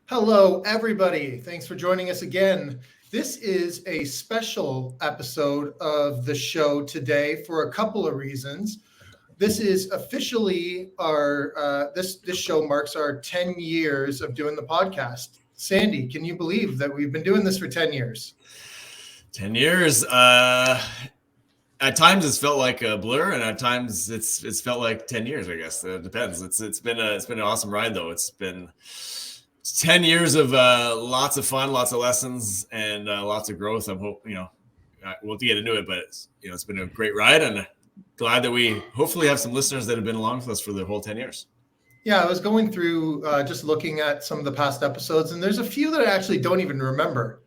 Hello, everybody. Thanks for joining us again. This is a special episode of the show today for a couple of reasons. This is officially our, this show marks our 10 years of doing the podcast. Sandy, can you believe that we've been doing this for 10 years? 10 years. At times it's felt like a blur, and at times it's felt like 10 years, I guess. It depends. It's been an awesome ride, though. It's been 10 years of lots of fun, lots of lessons, and lots of growth. I'm hope we'll get into it, but it's been a great ride, and glad that we hopefully have some listeners that have been along with us for the whole 10 years. Yeah, I was going through just looking at some of the past episodes, and there's a few that I actually don't even remember.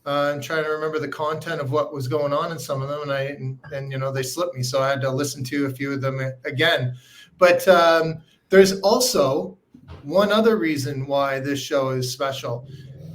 I'm trying to remember the content of what was going on in some of them, and they slipped me, so I had to listen to a few of them again. But there's also one other reason why this show is special,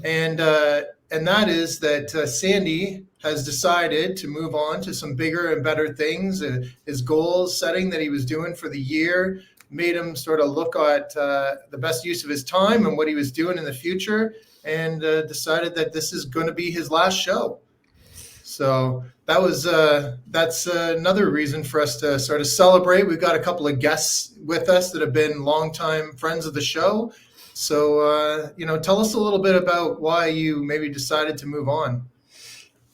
and that is that Sandy has decided to move on to some bigger and better things. His goal setting that he was doing for the year made him sort of look at the best use of his time and what he was doing in the future, and decided that this is going to be his last show. So that's another reason for us to sort of celebrate. We've got a couple of guests with us that have been longtime friends of the show. So, tell us a little bit about why you maybe decided to move on.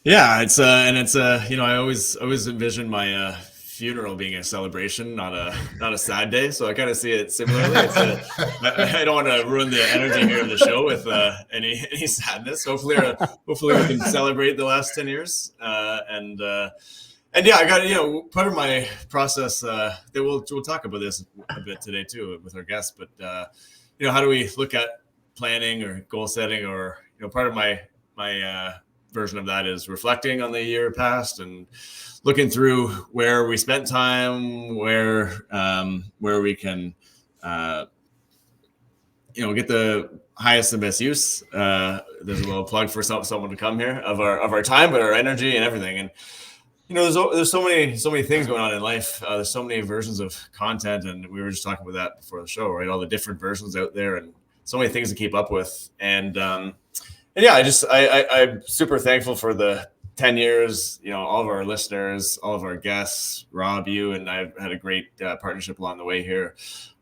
Yeah, I always envision my funeral being a celebration, not a sad day. So I kind of see it similarly. I don't want to ruin the energy here of the show with any sadness. Hopefully we can celebrate the last 10 years. And yeah, I got part of my process that we'll talk about this a bit today too with our guests. But how do we look at planning or goal setting, or part of my version of that is reflecting on the year past and looking through where we spent time, where we can, get the highest and best use. There's a little plug for someone to come here of our time, but our energy and everything. And there's so many things going on in life. There's so many versions of content, and we were just talking about that before the show, right? All the different versions out there, and so many things to keep up with. And yeah, I'm super thankful for the 10 years, all of our listeners, all of our guests, Rob, you, and I've had a great partnership along the way here.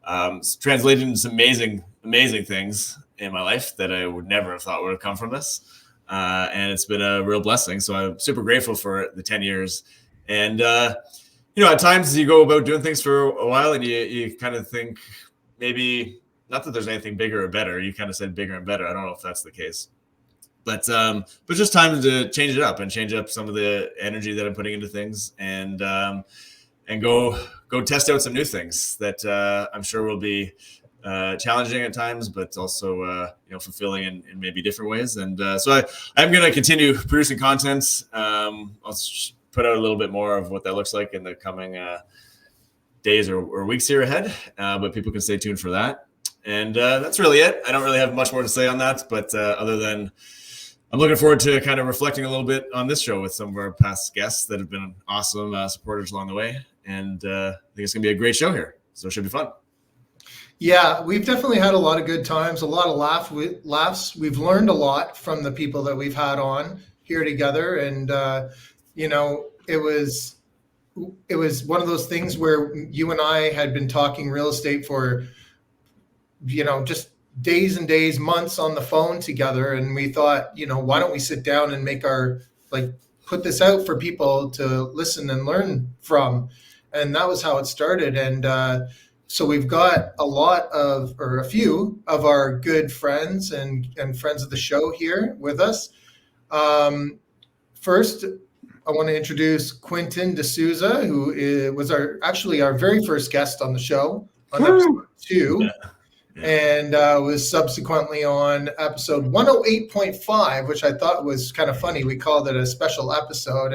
It's translated into some amazing things in my life that I would never have thought would have come from this. And it's been a real blessing. So I'm super grateful for the 10 years. And, at times you go about doing things for a while and you kind of think maybe, not that there's anything bigger or better. You kind of said bigger and better. I don't know if that's the case. But just time to change it up and change up some of the energy that I'm putting into things, and go test out some new things that I'm sure will be challenging at times, but also fulfilling in maybe different ways. And so I'm going to continue producing content. I'll put out a little bit more of what that looks like in the coming days or weeks here ahead, but people can stay tuned for that. And that's really it. I don't really have much more to say on that, but other than I'm looking forward to kind of reflecting a little bit on this show with some of our past guests that have been awesome supporters along the way. And I think it's going to be a great show here. So it should be fun. Yeah, we've definitely had a lot of good times, a lot of laughs. We've learned a lot from the people that we've had on here together. And, it was one of those things where you and I had been talking real estate for, just days and days, months on the phone together. And we thought, why don't we sit down and put this out for people to listen and learn from. And that was how it started. And so we've got a few of our good friends and friends of the show here with us. First, I want to introduce Quentin D'Souza, who was our very first guest on the show on episode 2. Yeah. And was subsequently on episode 108.5, which I thought was kind of funny. We called it a special episode,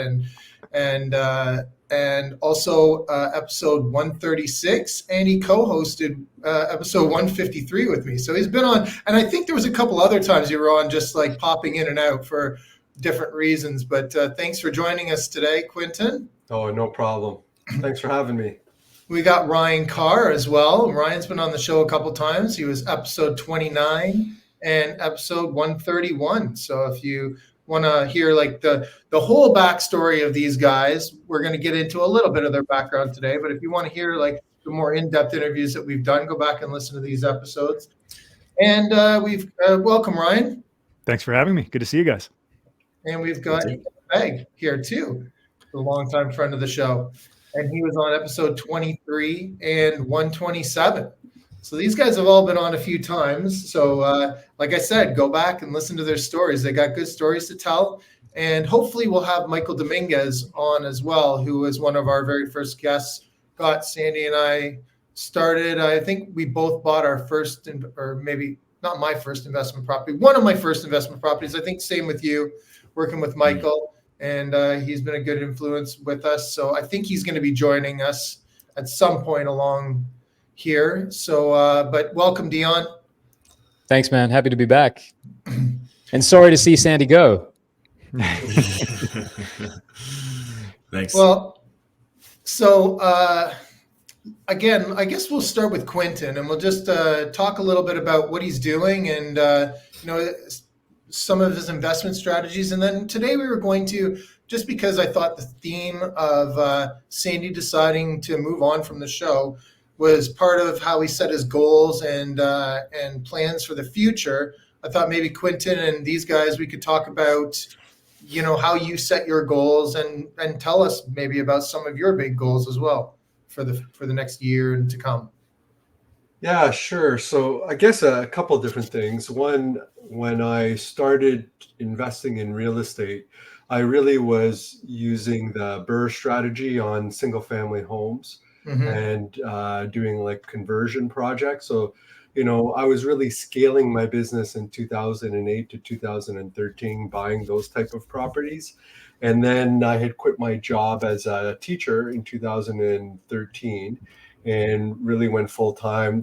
and also episode 136, and he co-hosted episode 153 with me. So he's been on, and I think there was a couple other times you were on, just like popping in and out for different reasons. But thanks for joining us today, Quentin. Oh, no problem. Thanks for having me. We got Ryan Carr as well. Ryan's been on the show a couple times. He was episode 29 and episode 131. So if you want to hear like the whole backstory of these guys, we're going to get into a little bit of their background today. But if you want to hear like the more in-depth interviews that we've done, go back and listen to these episodes. And we've welcome Ryan. Thanks for having me. Good to see you guys. And we've got Meg here too, the longtime friend of the show. And he was on episode 23 and 127. So these guys have all been on a few times. So like I said, go back and listen to their stories. They got good stories to tell. And hopefully we'll have Michael Dominguez on as well, who was one of our very first guests. Got Sandy and I started. I think we both bought our first, or maybe not my first investment property, one of my first investment properties. I think same with you, working with Michael. And he's been a good influence with us. So I think he's going to be joining us at some point along here. So, but welcome, Dion. Thanks, man. Happy to be back. And sorry to see Sandy go. Thanks. Well, so again, I guess we'll start with Quentin, and we'll just talk a little bit about what he's doing and, some of his investment strategies. And then today we were going to, just because I thought the theme of Sandy deciding to move on from the show was part of how he set his goals and plans for the future. I thought maybe Quentin and these guys, we could talk about, how you set your goals and tell us maybe about some of your big goals as well for the next year and to come. Yeah, sure. So I guess a couple of different things. One, when I started investing in real estate, I really was using the BRRRR strategy on single family homes and doing like conversion projects. So, I was really scaling my business in 2008 to 2013, buying those type of properties. And then I had quit my job as a teacher in 2013. And really went full time,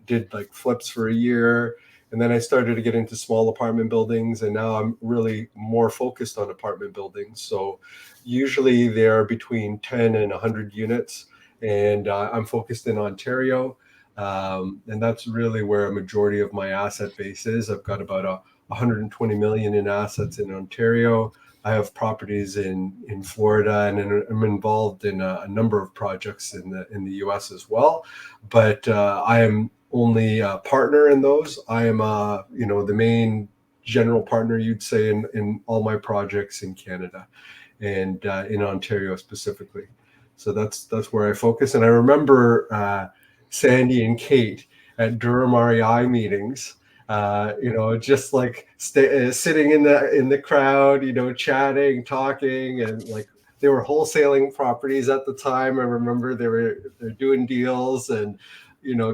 did like flips for a year. And then I started to get into small apartment buildings. And now I'm really more focused on apartment buildings. So usually they're between 10 and 100 units. And I'm focused in Ontario. And that's really where a majority of my asset base is. I've got about 120 million in assets in Ontario. I have properties in Florida, and I'm involved in a number of projects in the U.S. as well. But I am only a partner in those. I am the main general partner, you'd say, in all my projects in Canada and in Ontario specifically. So that's where I focus. And I remember Sandy and Kate at Durham REI meetings. Just like sitting in the crowd, chatting, talking, and like they were wholesaling properties at the time. I remember they're doing deals and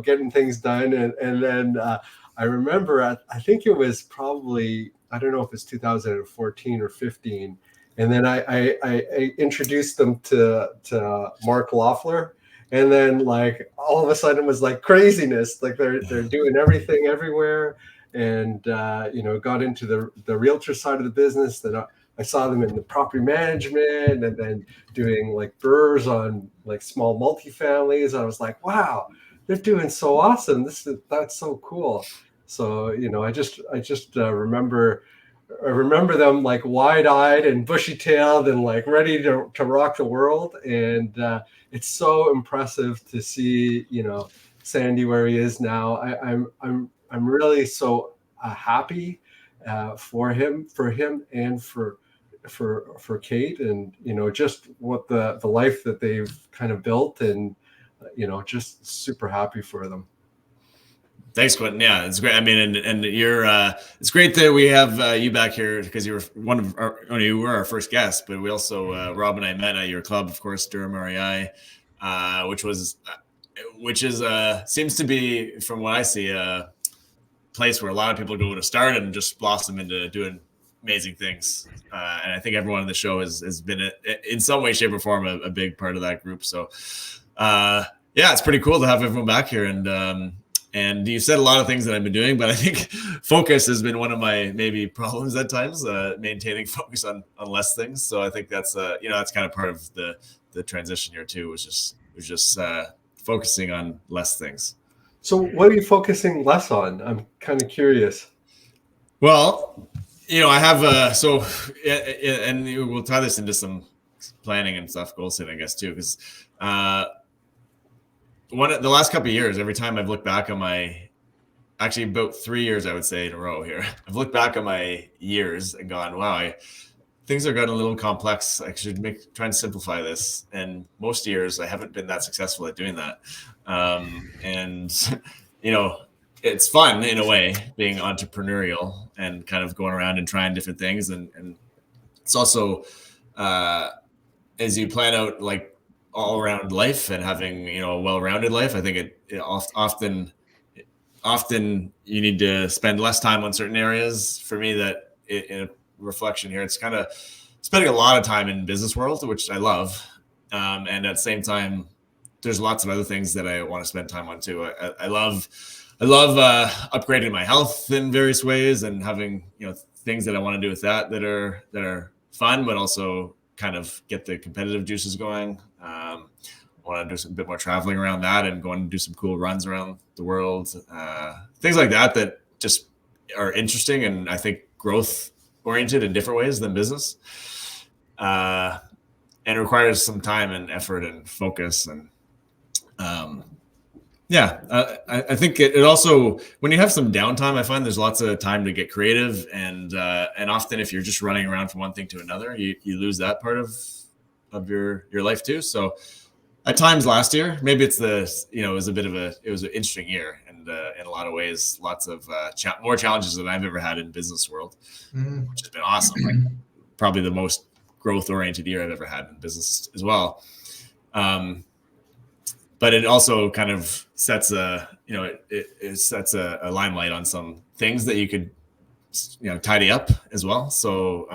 getting things done. And then I remember I think it was probably, I don't know if it's 2014 or 15, and then I introduced them to Mark Loeffler. And then like all of a sudden it was like craziness, like they're doing everything everywhere, and got into the realtor side of the business. Then I saw them in the property management and then doing like BRRRRs on like small multifamilies. I was like, wow, they're doing so awesome. That's so cool. So I just remember them like wide-eyed and bushy-tailed and like ready to rock the world. And it's so impressive to see, Sandy where he is now. I'm really so happy for him and for Kate, and just what the life that they've kind of built, and just super happy for them. Thanks, Quentin. Yeah, it's great. I mean, and you're it's great that we have you back here because you were you were our first guest, but we also Rob and I met at your club, of course, Durham REI, which is seems to be, from what I see, a place where a lot of people go to start and just blossom into doing amazing things. And I think everyone on the show has been in some way, shape, or form a big part of that group. So yeah, it's pretty cool to have everyone back here. And you said a lot of things that I've been doing, but I think focus has been one of my maybe problems at times, maintaining focus on less things. So I think that's that's kind of part of the transition here too, was just focusing on less things. So what are you focusing less on? I'm kind of curious. Well, I have and we'll tie this into some planning and stuff, goal setting, I guess, too, because the last couple of years, every time I've looked back on actually about 3 years, I would say, in a row here, I've looked back on my years and gone, wow, things are getting a little complex. I should try and simplify this. And most years I haven't been that successful at doing that. And it's fun in a way being entrepreneurial and kind of going around and trying different things. And it's also, as you plan out like all around life and having, a well-rounded life, I think it often you need to spend less time on certain areas. For me, that in a reflection here, it's kind of spending a lot of time in business world, which I love. And at the same time, there's lots of other things that I want to spend time on too. I love upgrading my health in various ways and having, things that I want to do with that are fun, but also kind of get the competitive juices going. I want to do a bit more traveling around that and going to do some cool runs around the world. Things like that just are interesting and I think growth oriented in different ways than business. And it requires some time and effort and focus. And I think it also, when you have some downtime, I find there's lots of time to get creative. And often if you're just running around from one thing to another, you lose that part of your life too. So at times last year, maybe it's it was an interesting year. And in a lot of ways, lots of more challenges than I've ever had in business world, which has been awesome. Like probably the most growth oriented year I've ever had in business as well. But it also kind of sets it sets a limelight on some things that you could, tidy up as well. So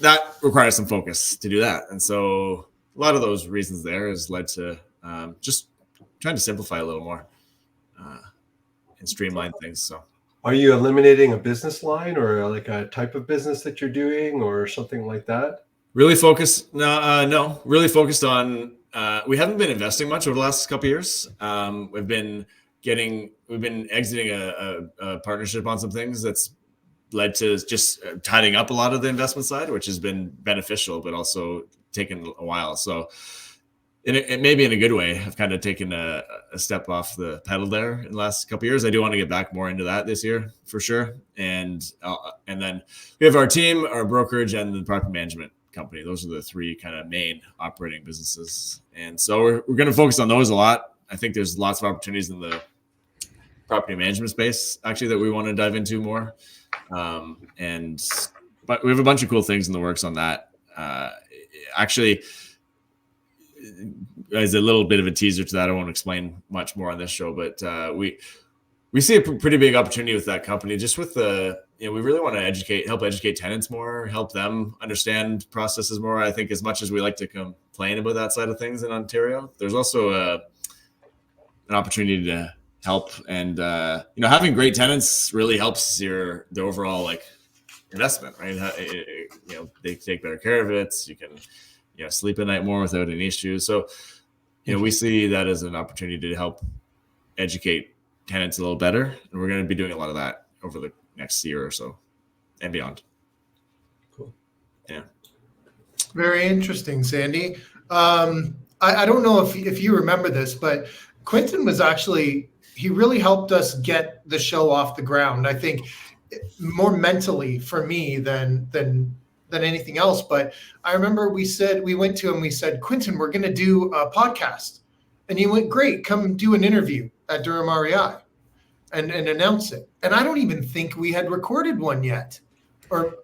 that requires some focus to do that. And so a lot of those reasons there has led to just trying to simplify a little more and streamline things. So Are you eliminating a business line or like a type of business that you're doing or something like that? Really focused. No, really focused on, we haven't been investing much over the last couple of years. We've been exiting a partnership on some things that's led to just tidying up a lot of the investment side, which has been beneficial, but also taken a while. So it may be in a good way. I've kind of taken a step off the pedal there in the last couple of years. I do want to get back more into that this year for sure. And then we have our team, our brokerage, and the property management company. Those are the three kind of main operating businesses. And so we're going to focus on those a lot. I think there's lots of opportunities in the property management space actually that we want to dive into more. But we have a bunch of cool things in the works on that. Actually, as a little bit of a teaser to that, I won't explain much more on this show, but we see a pretty big opportunity with that company, just with we really want to help educate tenants more, help them understand processes more. I think as much as we like to complain about that side of things in Ontario, there's also an opportunity to help. And, having great tenants really helps the overall like investment, right? They take better care of it. You can, sleep at night more without any issues. So, we see that as an opportunity to help educate tenants a little better. And we're going to be doing a lot of that over the next year or so and beyond. Cool. Yeah. Very interesting, Sandy. I don't know if you remember this, but Quentin he really helped us get the show off the ground. I think more mentally for me than anything else. But I remember we went to him, we said, Quentin, we're going to do a podcast. And he went, great, come do an interview at Durham REI and announce it. And I don't even think we had recorded one yet. Or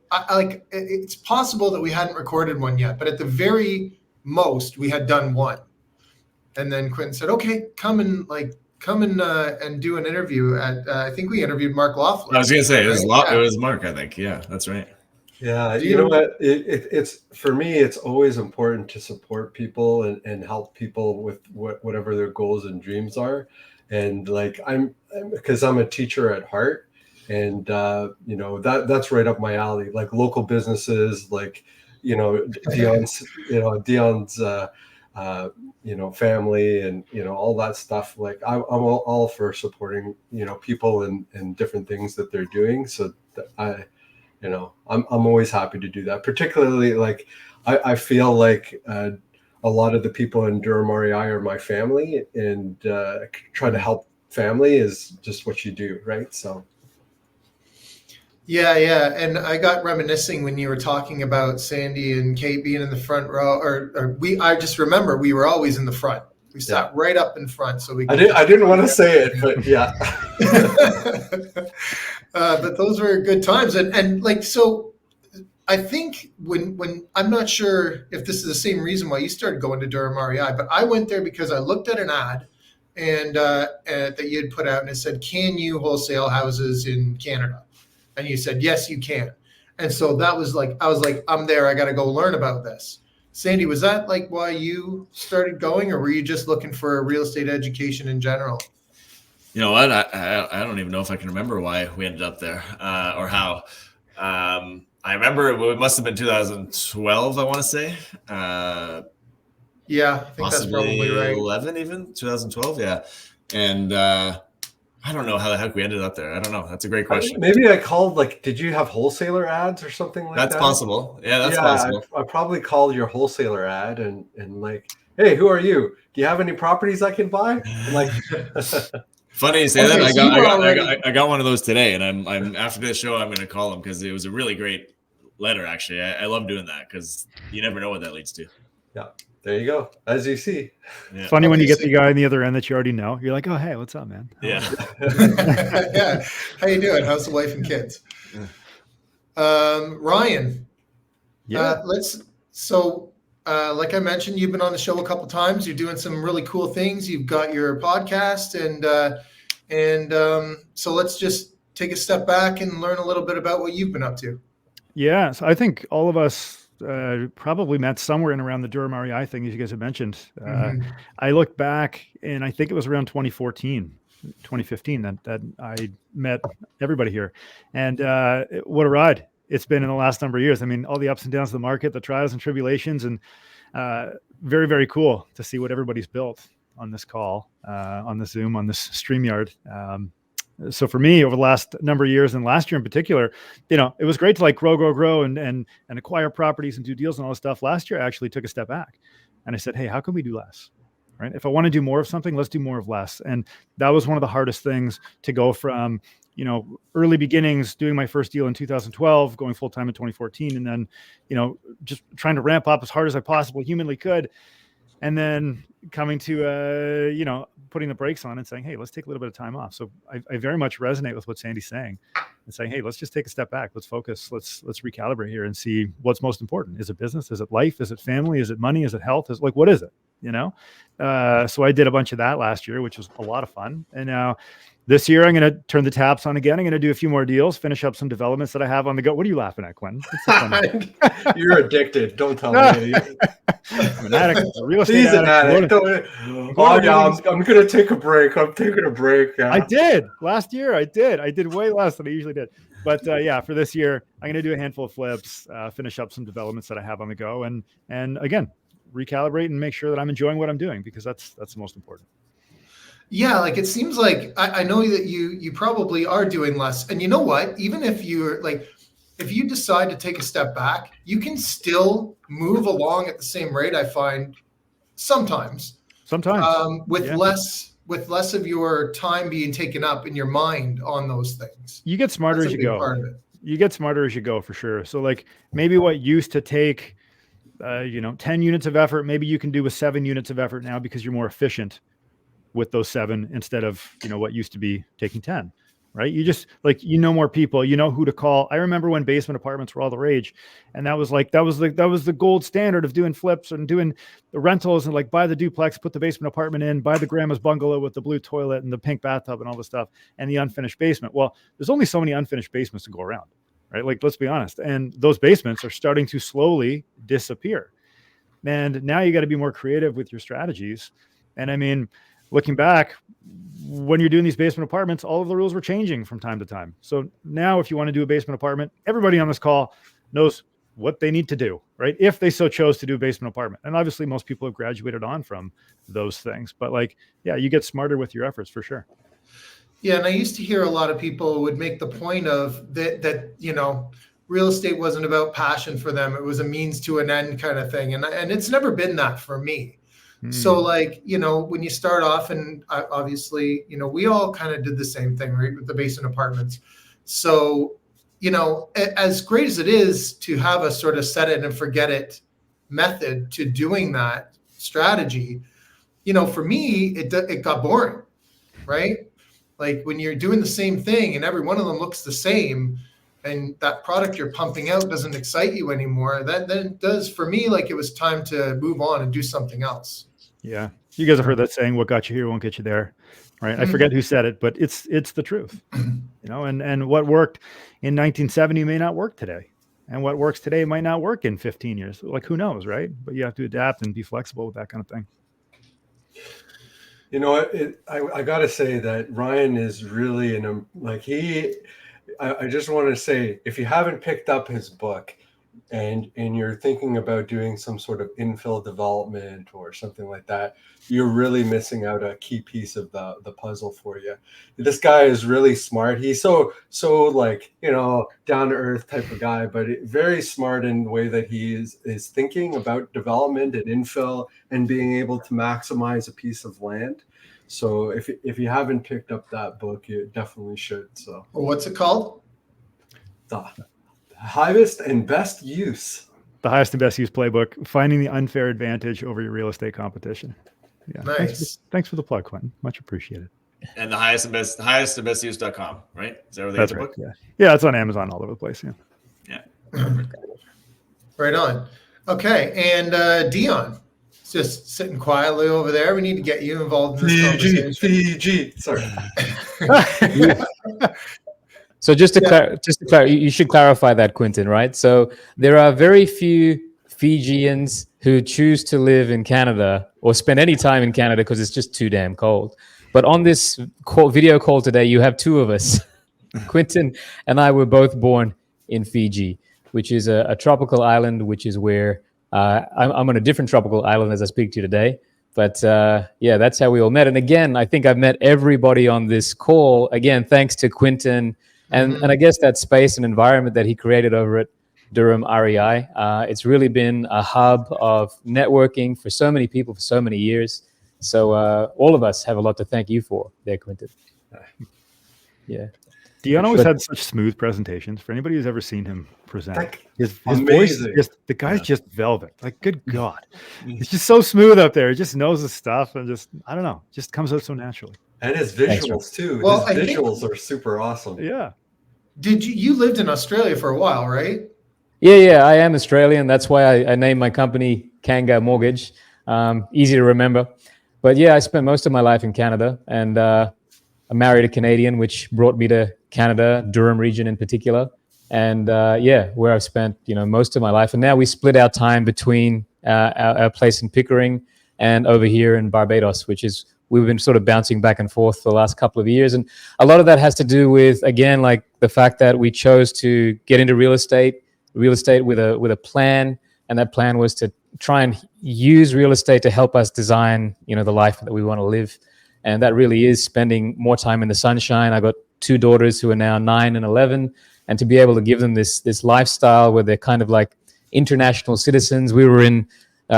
it's possible that we hadn't recorded one yet, but at the very most we had done one. And then Quentin said, okay, come and do an interview at, I think we interviewed Mark Laughlin. I was going to say, it was Mark, I think. Yeah, that's right. Yeah. You know what? It's for me, it's always important to support people and help people with whatever their goals and dreams are. And like, because I'm a teacher at heart, and that's right up my alley. Like local businesses, like Dion's family and, all that stuff. Like I'm all for supporting, people and different things that they're doing. So that I'm always happy to do that. Particularly, like I feel like a lot of the people in Durham REI are my family, and trying to help family is just what you do, right? So. Yeah. And I got reminiscing when you were talking about Sandy and Kate being in the front row, I just remember we were always in the front. We sat right up in front, so we. I didn't want to say it, but yeah. But those were good times, and like so. I think when I'm not sure if this is the same reason why you started going to Durham REI, but I went there because I looked at an ad and that you had put out, and it said, "Can you wholesale houses in Canada?" And you said, "Yes, you can." And so that was like, I was like, I'm there. I got to go learn about this. Sandy, was that like why you started going, or were you just looking for a real estate education in general? You know what? I don't even know if I can remember why we ended up there or how. I remember it must have been 2012, I want to say. Yeah, I think that's probably right. 11 even, 2012, yeah. And I don't know how the heck we ended up there. I don't know. That's a great question. Maybe I called, like, did you have wholesaler ads or something like that? That's possible. Yeah, that's possible. I probably called your wholesaler ad and like, hey, who are you? Do you have any properties I can buy? I'm like, funny you say that. I got one of those today, and I'm after this show, I'm going to call him because it was a really great letter. Actually, I love doing that because you never know what that leads to. Yeah, there you go. As you see, it's funny when you get the guy on the other end that you already know. You're like, oh, hey, what's up, man? Yeah. Yeah. How you doing? How's the wife and kids? Ryan. Yeah. Like I mentioned, you've been on the show a couple times. You're doing some really cool things. You've got your podcast, and so let's just take a step back and learn a little bit about what you've been up to. Yeah, so I think all of us probably met somewhere in around the Durham REI thing, as you guys have mentioned. I look back, and I think it was around 2015 that I met everybody here, and what a ride it's been in the last number of years. I mean, all the ups and downs of the market, the trials and tribulations, and very, very cool to see what everybody's built on this call, on the Zoom, on this StreamYard. So for me, over the last number of years, and last year in particular, it was great to like grow and acquire properties and do deals and all this stuff. Last year, I actually took a step back and I said, hey, how can we do less? Right? If I want to do more of something, let's do more of less. And that was one of the hardest things to go from, early beginnings, doing my first deal in 2012, going full time in 2014, and then, just trying to ramp up as hard as I possibly humanly could. And then coming to, putting the brakes on and saying, hey, let's take a little bit of time off. So I very much resonate with what Sandy's saying and saying, hey, let's just take a step back. Let's focus. Let's recalibrate here and see what's most important. Is it business? Is it life? Is it family? Is it money? Is it health? What is it? So I did a bunch of that last year, which was a lot of fun. And now this year, I'm going to turn the taps on again. I'm going to do a few more deals, finish up some developments that I have on the go. What are you laughing at, Quentin? You're addicted. Don't tell me. I'm an addict. A real estate addict. I'm going to take a break. I'm taking a break. Yeah. I did. Last year, I did way less than I usually did. But for this year, I'm going to do a handful of flips, finish up some developments that I have on the go. And again, recalibrate and make sure that I'm enjoying what I'm doing, because that's the most important. Yeah, like it seems like I know that you probably are doing less. And you know what? Even if if you decide to take a step back, you can still move along at the same rate, I find sometimes. With less of your time being taken up in your mind on those things. You get smarter as you go. You get smarter as you go, for sure. So like maybe what used to take 10 units of effort, maybe you can do with 7 units of effort now, because you're more efficient with those 7 instead of, what used to be taking 10, right? You just more people, who to call. I remember when basement apartments were all the rage, and that was the gold standard of doing flips and doing the rentals, and like buy the duplex, put the basement apartment in, buy the grandma's bungalow with the blue toilet and the pink bathtub and all this stuff, and the unfinished basement. Well, there's only so many unfinished basements to go around, right? Like, let's be honest. And those basements are starting to slowly disappear. And now you got to be more creative with your strategies. And I mean, looking back, when you're doing these basement apartments, all of the rules were changing from time to time. So now if you want to do a basement apartment, everybody on this call knows what they need to do, right? If they so chose to do a basement apartment. And obviously most people have graduated on from those things, but like, yeah, you get smarter with your efforts for sure. Yeah, and I used to hear a lot of people would make the point of that real estate wasn't about passion for them. It was a means to an end kind of thing. And it's never been that for me. So like, when you start off, and obviously, we all kind of did the same thing, right, with the basement apartments. So, as great as it is to have a sort of set it and forget it method to doing that strategy, for me, it got boring, right? Like when you're doing the same thing and every one of them looks the same, and that product you're pumping out doesn't excite you anymore, then it does, for me, like it was time to move on and do something else. Yeah. You guys have heard that saying, what got you here won't get you there, right? I forget who said it, but it's the truth, and what worked in 1970 may not work today. And what works today might not work in 15 years. Like, who knows, right? But you have to adapt and be flexible with that kind of thing. I got to say that Ryan is really I just want to say, if you haven't picked up his book and you're thinking about doing some sort of infill development or something like that, you're really missing out a key piece of the puzzle for you. This guy is really smart. He's so like, down to earth type of guy, but very smart in the way that he is thinking about development and infill and being able to maximize a piece of land. So if you haven't picked up that book, you definitely should. So what's it called? The highest and best use. The highest and best use playbook, finding the unfair advantage over your real estate competition. Yeah. Nice. Thanks for the plug, Quentin. Much appreciated. And the highest and best use.com, right? Is that where they That's get the right. book? Yeah. Yeah, it's on Amazon all over the place. Yeah. Right on. Okay. And Dion, just sitting quietly over there. We need to get you involved in this conversation. Fiji. Sorry. So just to clarify, you should clarify that, Quentin, right? So there are very few Fijians who choose to live in Canada or spend any time in Canada because it's just too damn cold. But on this video call today, you have two of us. Quentin and I were both born in Fiji, which is a tropical island, which is where I'm on a different tropical island as I speak to you today. But yeah, that's how we all met. And again, I think I've met everybody on this call, again, thanks to Quentin and I guess that space and environment that he created over at Durham REI. It's really been a hub of networking for so many people for so many years. So all of us have a lot to thank you for there, Quentin. Yeah. Dion always had such smooth presentations. For anybody who's ever seen him present, his voice, the guy's just velvet. Like, good God. It's just so smooth up there. He just knows the stuff and just, I don't know, just comes out so naturally. And his visuals too. Well, his visuals are super awesome. Yeah. You lived in Australia for a while, right? Yeah, I am Australian. That's why I named my company Kanga Mortgage. Easy to remember. But yeah, I spent most of my life in Canada, and I married a Canadian, which brought me to Canada, Durham region in particular. And yeah, where I've spent most of my life. And now we split our time between our place in Pickering and over here in Barbados, which is we've been sort of bouncing back and forth for the last couple of years. And a lot of that has to do with, again, like the fact that we chose to get into real estate with a plan. And that plan was to try and use real estate to help us design, the life that we want to live. And that really is spending more time in the sunshine. I got two daughters who are now 9 and 11. And to be able to give them this lifestyle where they're kind of like international citizens. We were in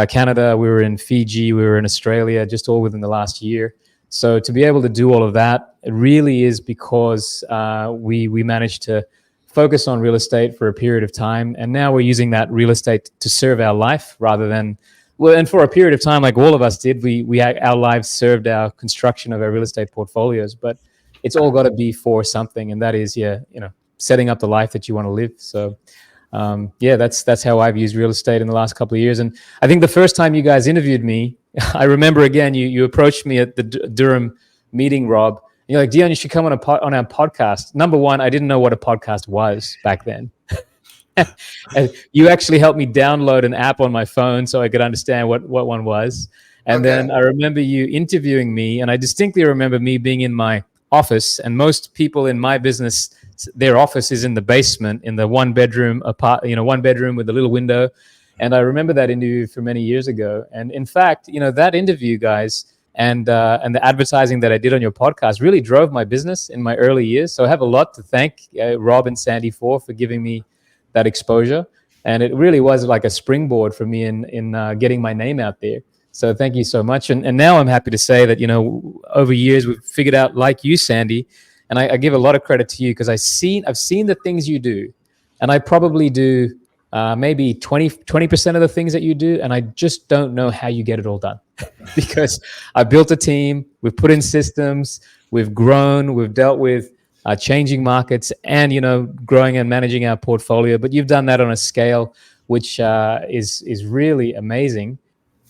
Canada, we were in Fiji, we were in Australia, just all within the last year. So to be able to do all of that, it really is because we managed to focus on real estate for a period of time. And now we're using that real estate to serve our life rather than, and for a period of time, like all of us did, our lives served our construction of our real estate portfolios. But it's all got to be for something. And that is, setting up the life that you want to live. So yeah, that's how I've used real estate in the last couple of years. And I think the first time you guys interviewed me, I remember again, you approached me at the Durham meeting, Rob. And you're like, Dion, you should come on our podcast. Number one, I didn't know what a podcast was back then. And you actually helped me download an app on my phone so I could understand what one was. And then I remember you interviewing me, and I distinctly remember me being in my office, and most people in my business, their office is in the basement in the one bedroom with a little window. And I remember that interview from many years ago. And in fact, that interview, guys, and the advertising that I did on your podcast really drove my business in my early years. So I have a lot to thank Rob and Sandy for giving me that exposure. And it really was like a springboard for me in getting my name out there. So thank you so much. And now I'm happy to say that, over years we've figured out, like you, Sandy, and I give a lot of credit to you because I've seen the things you do, and I probably do maybe 20% of the things that you do, and I just don't know how you get it all done. Because I built a team, we've put in systems, we've grown, we've dealt with changing markets, and growing and managing our portfolio. But you've done that on a scale which is really amazing.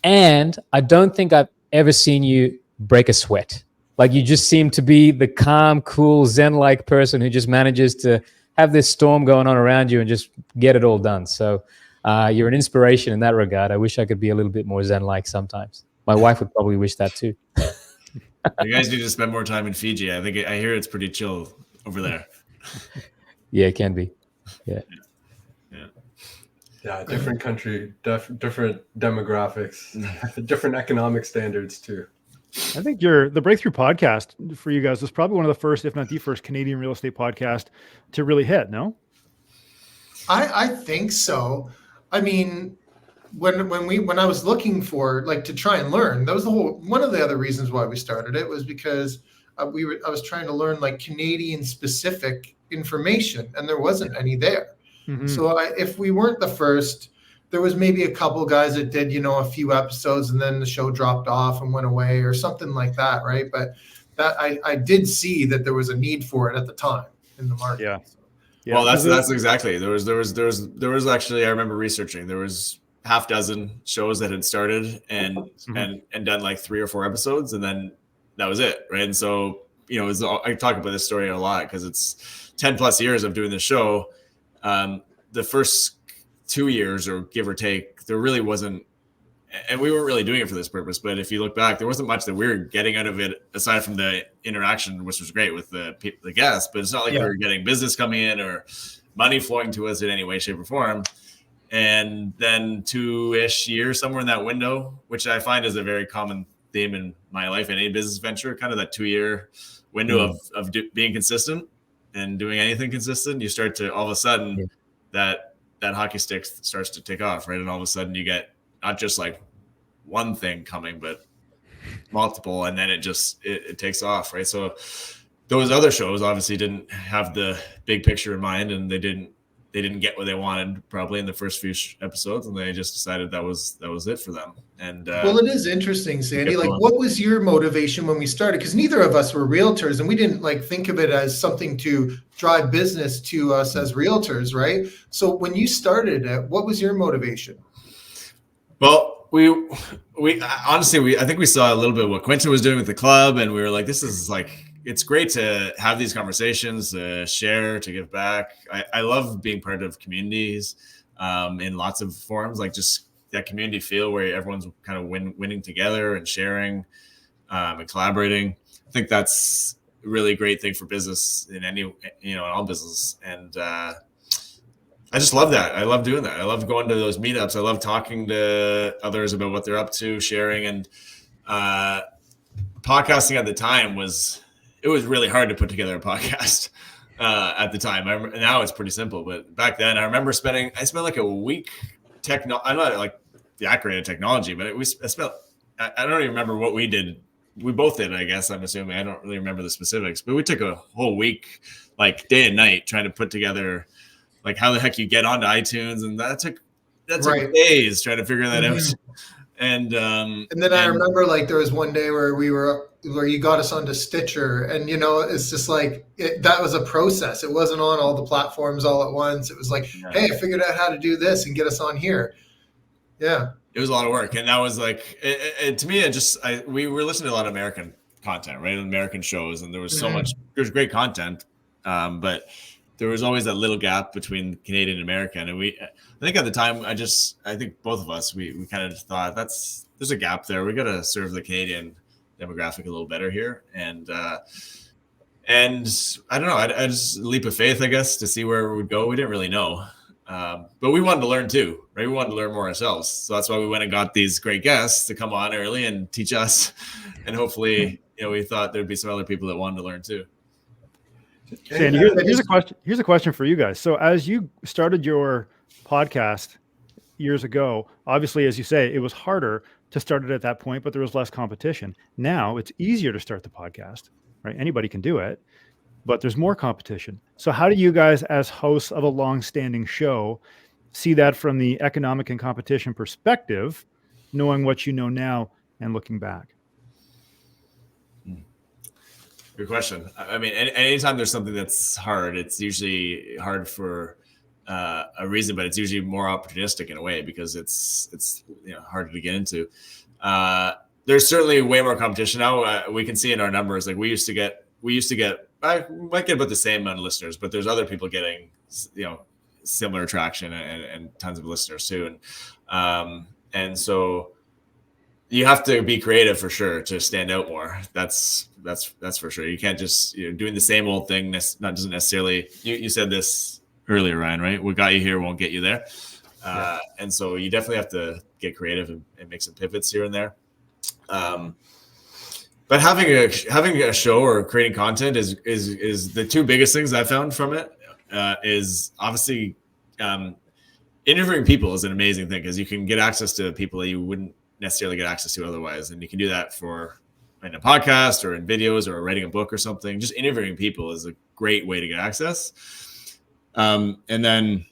And I don't think I've ever seen you break a sweat. Like, you just seem to be the calm, cool, Zen-like person who just manages to have this storm going on around you and just get it all done. So you're an inspiration in that regard. I wish I could be a little bit more Zen-like sometimes. My wife would probably wish that too. You guys need to spend more time in Fiji. I hear it's pretty chill over there. Yeah, it can be. Yeah. Yeah, different country, different demographics, different economic standards too. I think the Breakthrough podcast for you guys was probably one of the first, if not the first, Canadian real estate podcast to really hit. No, I think so. I mean, when I was looking for to try and learn, that was one of the other reasons why we started it, was because I was trying to learn Canadian specific information, and there wasn't any there. Mm-hmm. So if we weren't the first, there was maybe a couple guys that did, a few episodes, and then the show dropped off and went away or something like that, right? But that I did see that there was a need for it at the time in the market. Yeah. Yeah. Well, that's exactly. There was actually, I remember researching, there was half dozen shows that had started and done 3 or 4 episodes, and then that was it, right? And so I talk about this story a lot because it's 10 plus years of doing the show. The first 2 years, or give or take, there really wasn't, and we weren't really doing it for this purpose, but if you look back, there wasn't much that we were getting out of it aside from the interaction, which was great with the guests, but it's not like we were getting business coming in or money flowing to us in any way, shape, or form. And then 2-ish years, somewhere in that window, which I find is a very common theme in my life in any business venture, kind of that 2-year window of being consistent and doing anything consistent, you start to all of a sudden that hockey stick starts to take off, right? And all of a sudden you get not just one thing coming, but multiple, and then it takes off, right? So those other shows obviously didn't have the big picture in mind, and they didn't get what they wanted probably in the first few episodes, and they just decided that was it for them. And well, it is interesting, Sandy. What was your motivation when we started? Because neither of us were realtors, and we didn't think of it as something to drive business to us as realtors, right? So when you started it, what was your motivation? Well, we honestly, I think we saw a little bit of what Quentin was doing with the club, and we were like, this is it's great to have these conversations, to share, to give back. I love being part of communities in lots of forms, just that community feel where everyone's kind of winning together and sharing and collaborating. I think that's a really great thing for business in in all business. And I just love that. I love doing that. I love going to those meetups. I love talking to others about what they're up to, sharing. And podcasting at the time it was really hard to put together a podcast at the time. Now it's pretty simple, but back then I remember I spent a week. I'm not that great at technology, but I don't even remember what we did. We both did, I guess. I'm assuming. I don't really remember the specifics, but we took a whole week, day and night, trying to put together how the heck you get onto iTunes, and that took days trying to figure that out. And then I remember there was one day where you got us onto Stitcher, and it's just that was a process. It wasn't on all the platforms all at once. It was hey, I figured out how to do this and get us on here. Yeah, it was a lot of work, and that was to me, we were listening to a lot of American content, right? American shows, and there was so much. There's great content, but there was always that little gap between Canadian and American, and I think at the time, I think both of us, we kind of thought there's a gap there. We got to serve the Canadian demographic a little better here, and And I don't know, I just leap of faith, I guess, to see where we would go. We didn't really know. But we wanted to learn too, right? We wanted to learn more ourselves. So that's why we went and got these great guests to come on early and teach us. And hopefully, we thought there'd be some other people that wanted to learn too. Sandy, here's a question. Here's a question for you guys. So as you started your podcast years ago, obviously, as you say, it was harder to start it at that point, but there was less competition. Now it's easier to start the podcast, right? Anybody can do it, but there's more competition. So how do you guys, as hosts of a long-standing show, see that from the economic and competition perspective, knowing what you know now and looking back? Good question. I mean, anytime there's something that's hard, it's usually hard for a reason, but it's usually more opportunistic in a way because it's harder to get into. There's certainly way more competition now. We can see in our numbers, like we used to get, I might get about the same amount of listeners, but there's other people getting, similar traction and tons of listeners too. And so you have to be creative for sure to stand out more. That's for sure. You can't just doing the same old thing. Doesn't necessarily. You said this earlier, Ryan, right? What got you here won't get you there. And so you definitely have to get creative and make some pivots here and there. But having a show or creating content is the two biggest things I found from it. Is obviously interviewing people is an amazing thing because you can get access to people that you wouldn't necessarily get access to otherwise, and you can do that in a podcast or in videos or writing a book or something. Just interviewing people is a great way to get access, and then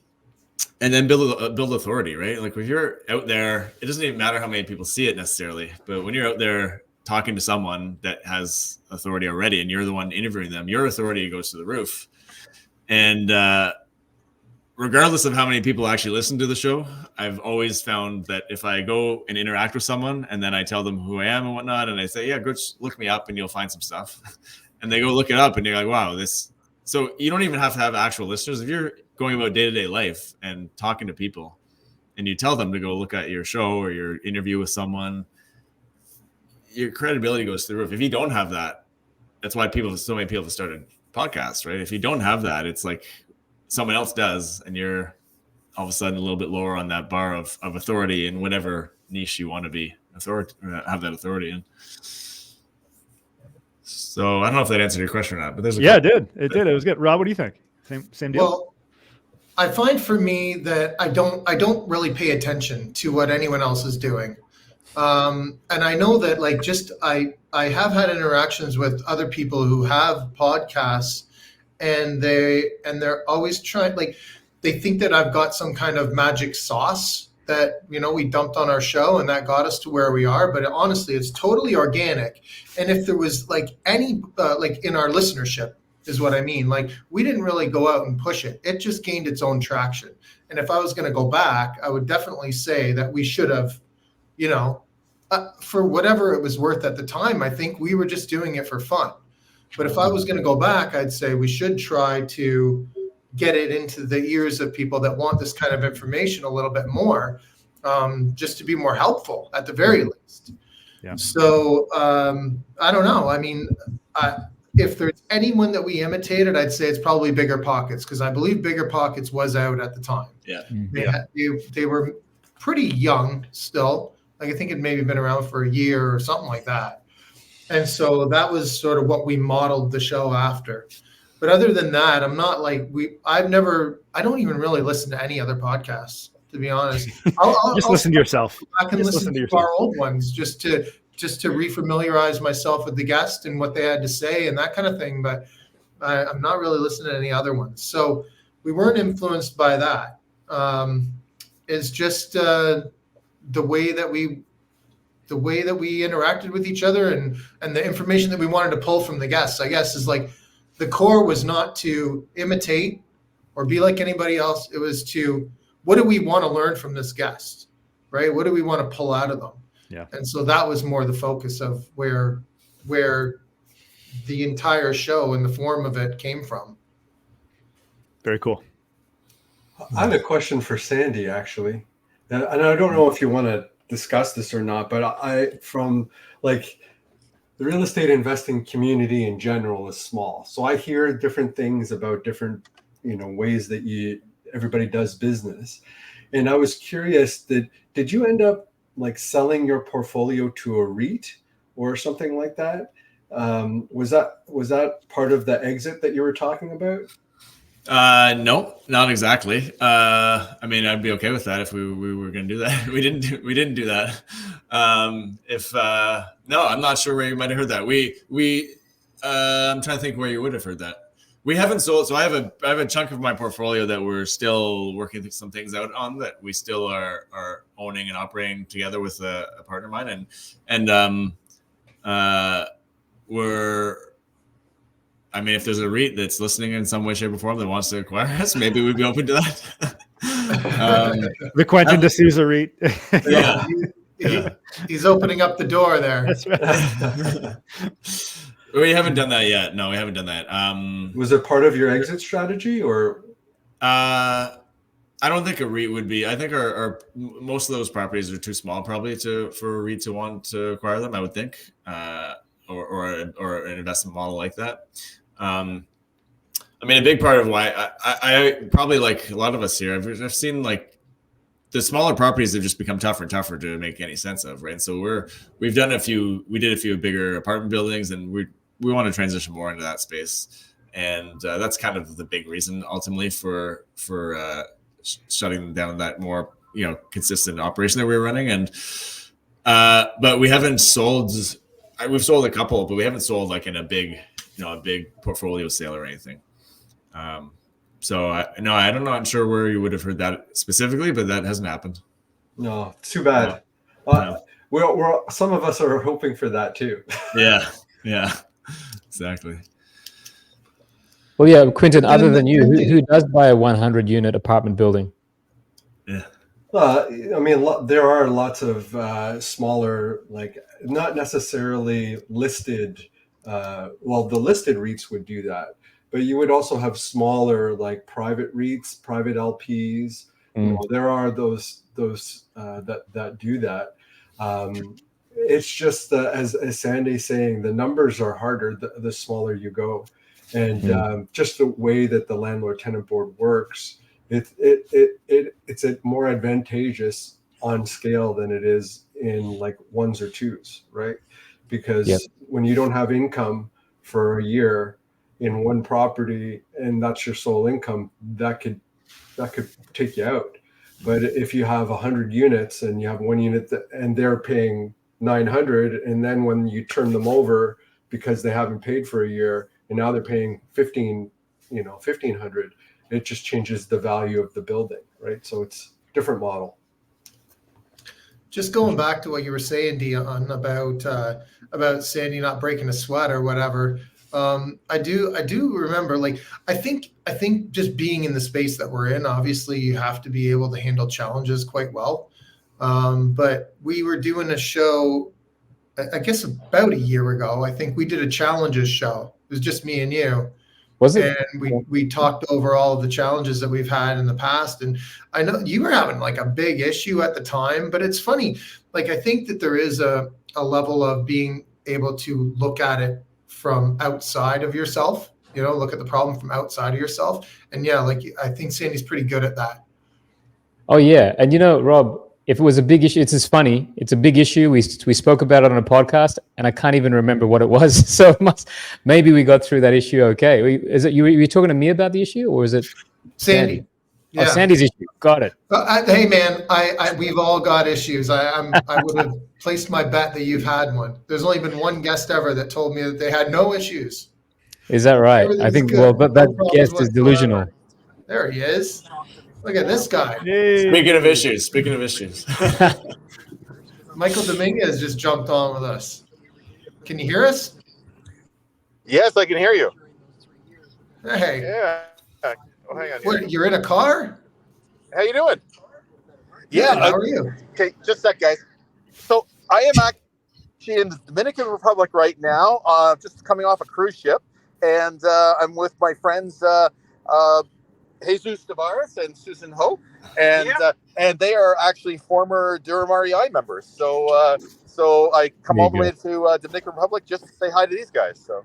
build authority, right? Like when you're out there, it doesn't even matter how many people see it necessarily, but when you're out there talking to someone that has authority already and you're the one interviewing them, your authority goes to the roof. And regardless of how many people actually listen to the show, I've always found that if I go and interact with someone and then I tell them who I am and whatnot, and I say, yeah, go just look me up and you'll find some stuff. And they go look it up and you're like, wow, this. So you don't even have to have actual listeners. If you're going about day-to-day life and talking to people and you tell them to go look at your show or your interview with someone, your credibility goes through the roof. If you don't have that, that's why so many people have started podcasts, right? If you don't have that, it's like someone else does, and you're all of a sudden a little bit lower on that bar of authority in whatever niche you want to be have that authority in. So I don't know if that answered your question or not, but there's it did. It was good. Rob, what do you think? Same deal? Well, I find for me that I don't really pay attention to what anyone else is doing. And I know that I have had interactions with other people who have podcasts, and they're always trying, they think that I've got some kind of magic sauce that, we dumped on our show and that got us to where we are. But honestly, it's totally organic. And if there was any in our listenership is what I mean, we didn't really go out and push it. It just gained its own traction. And if I was going to go back, I would definitely say that we should have, for whatever it was worth at the time, I think we were just doing it for fun. But if I was going to go back, I'd say we should try to get it into the ears of people that want this kind of information a little bit more, just to be more helpful at the very least. Yeah. So I don't know. I mean, if there's anyone that we imitated, I'd say it's probably Bigger Pockets, because I believe Bigger Pockets was out at the time. Yeah. They were pretty young still. I think it maybe been around for a year or something like that. And so that was sort of what we modeled the show after. But other than that, I'm not I don't even really listen to any other podcasts, to be honest. I'll listen to yourself. I can listen to our old ones just to refamiliarize myself with the guest and what they had to say and that kind of thing. But I'm not really listening to any other ones. So we weren't influenced by that. It's just the way that we interacted with each other and the information that we wanted to pull from the guests, I guess, is the core was not to imitate or be like anybody else. It was to, what do we want to learn from this guest, right? What do we want to pull out of them? Yeah. And so that was more the focus of where the entire show and the form of it came from. Very cool. I have a question for Sandy, actually. And I don't know if you want to discuss this or not, but the real estate investing community in general is small. So I hear different things about different, ways that everybody does business. And I was curious, did you end up like selling your portfolio to a REIT or something like that? Was that part of the exit that you were talking about? No, not exactly. I mean, I'd be okay with that if we were going to do that. We didn't do that. No, I'm not sure where you might have heard that. I'm trying to think where you would have heard that. We haven't sold. So I have a chunk of my portfolio that we're still working some things out on, that we still are owning and operating together with a partner of mine, and I mean, if there's a REIT that's listening in some way, shape, or form that wants to acquire us, maybe we'd be open to that. The Quentin D'Souza REIT. Yeah. He's opening up the door there. That's right. We haven't done that yet. No, we haven't done that. Was it part of your exit strategy, or? I don't think a REIT would be. I think our most of those properties are too small probably for a REIT to want to acquire them, I would think, or an investment model like that. I mean, a big part of why I probably, like a lot of us here, I've seen like the smaller properties have just become tougher and tougher to make any sense of, right? And so we did a few bigger apartment buildings, and we want to transition more into that space, and that's kind of the big reason ultimately for shutting down that more consistent operation that we were running. And but we haven't sold. We've sold a couple, but we haven't sold like in a big portfolio sale or anything. So I'm not sure where you would have heard that specifically, but that hasn't happened. No, too bad. No. We're some of us are hoping for that too. Yeah, exactly. Well, yeah, Quentin, other than you, who does buy a 100-unit apartment building? Yeah. I mean, there are lots of smaller, like not necessarily listed. Well, the listed REITs would do that, but you would also have smaller, like private REITs, private LPs. There are those that do that. It's just as Sandy's saying, the numbers are harder the smaller you go, and just the way that the landlord tenant board works, it's more advantageous on scale than it is in like ones or twos, right? Because when you don't have income for a year in one property and that's your sole income, that could take you out. But if you have 100 units and you have one unit and they're paying 900, and then when you turn them over because they haven't paid for a year and now they're paying 1,500, it just changes the value of the building, right? So it's a different model. Just going back to what you were saying, Dion, about Sandy not breaking a sweat or whatever. I do remember, like, I think just being in the space that we're in, obviously you have to be able to handle challenges quite well. But we were doing a show, I guess about a year ago. I think we did a challenges show. It was just me and you. Was it? And we talked over all of the challenges that we've had in the past. And I know you were having like a big issue at the time, but it's funny. Like, I think that there is a level of being able to look at it from outside of yourself, look at the problem from outside of yourself. And I think Sandy's pretty good at that. Oh yeah. And Rob, if it was a big issue, it's just funny. It's a big issue. We spoke about it on a podcast, and I can't even remember what it was. So maybe we got through that issue okay. Is it you were talking to me about the issue, or is it Sandy? Yeah. Oh, Sandy's issue. Got it. Hey man, we've all got issues. I would have placed my bet that you've had one. There's only been one guest ever that told me that they had no issues. Is that right? I think good. but that guest is delusional. There he is. Look at this guy. Yay. Speaking of issues. Michael Dominguez just jumped on with us. Can you hear us? Yes, I can hear you. Hey. Yeah. Oh, hang on. What, you're in a car? How you doing? Yeah. How are you? Okay, just a sec, guys. So I am actually in the Dominican Republic right now, just coming off a cruise ship, and I'm with my friends Jesus Tavares and Susan Ho, and they are actually former Durham REI members. So I come There all you the way go. to Dominican Republic just to say hi to these guys. So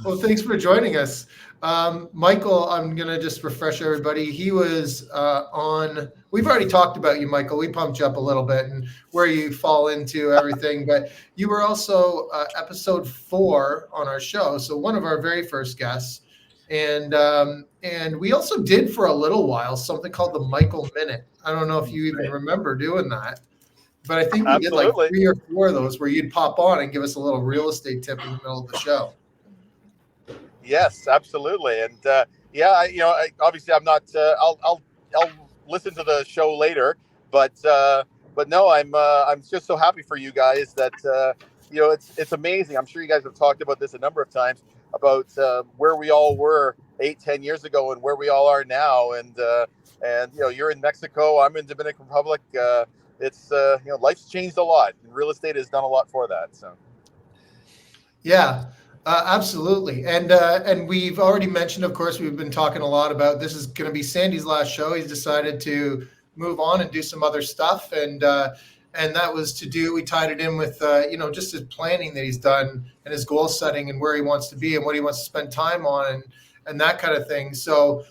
Well, thanks for joining us. Michael, I'm going to just refresh everybody. He was we've already talked about you, Michael. We pumped you up a little bit and where you fall into everything, but you were also episode 4 on our show. So one of our very first guests. And we also did for a little while something called the Michael Minute. I don't know if you even remember doing that. But I think we did like Absolutely. 3 or 4 of those where you'd pop on and give us a little real estate tip in the middle of the show. yes, absolutely, and obviously I'm not. I'll listen to the show later, but no, I'm just so happy for you guys that it's amazing. I'm sure you guys have talked about this a number of times about where we all were 8-10 years ago and where we all are now, and you're in Mexico, I'm in Dominican Republic. It's life's changed a lot, and real estate has done a lot for that. So Yeah, absolutely. And we've already mentioned, of course, we've been talking a lot about this is going to be Sandy's last show. He's decided to move on and do some other stuff. And that was we tied it in with, just his planning that he's done and his goal setting and where he wants to be and what he wants to spend time on and that kind of thing. So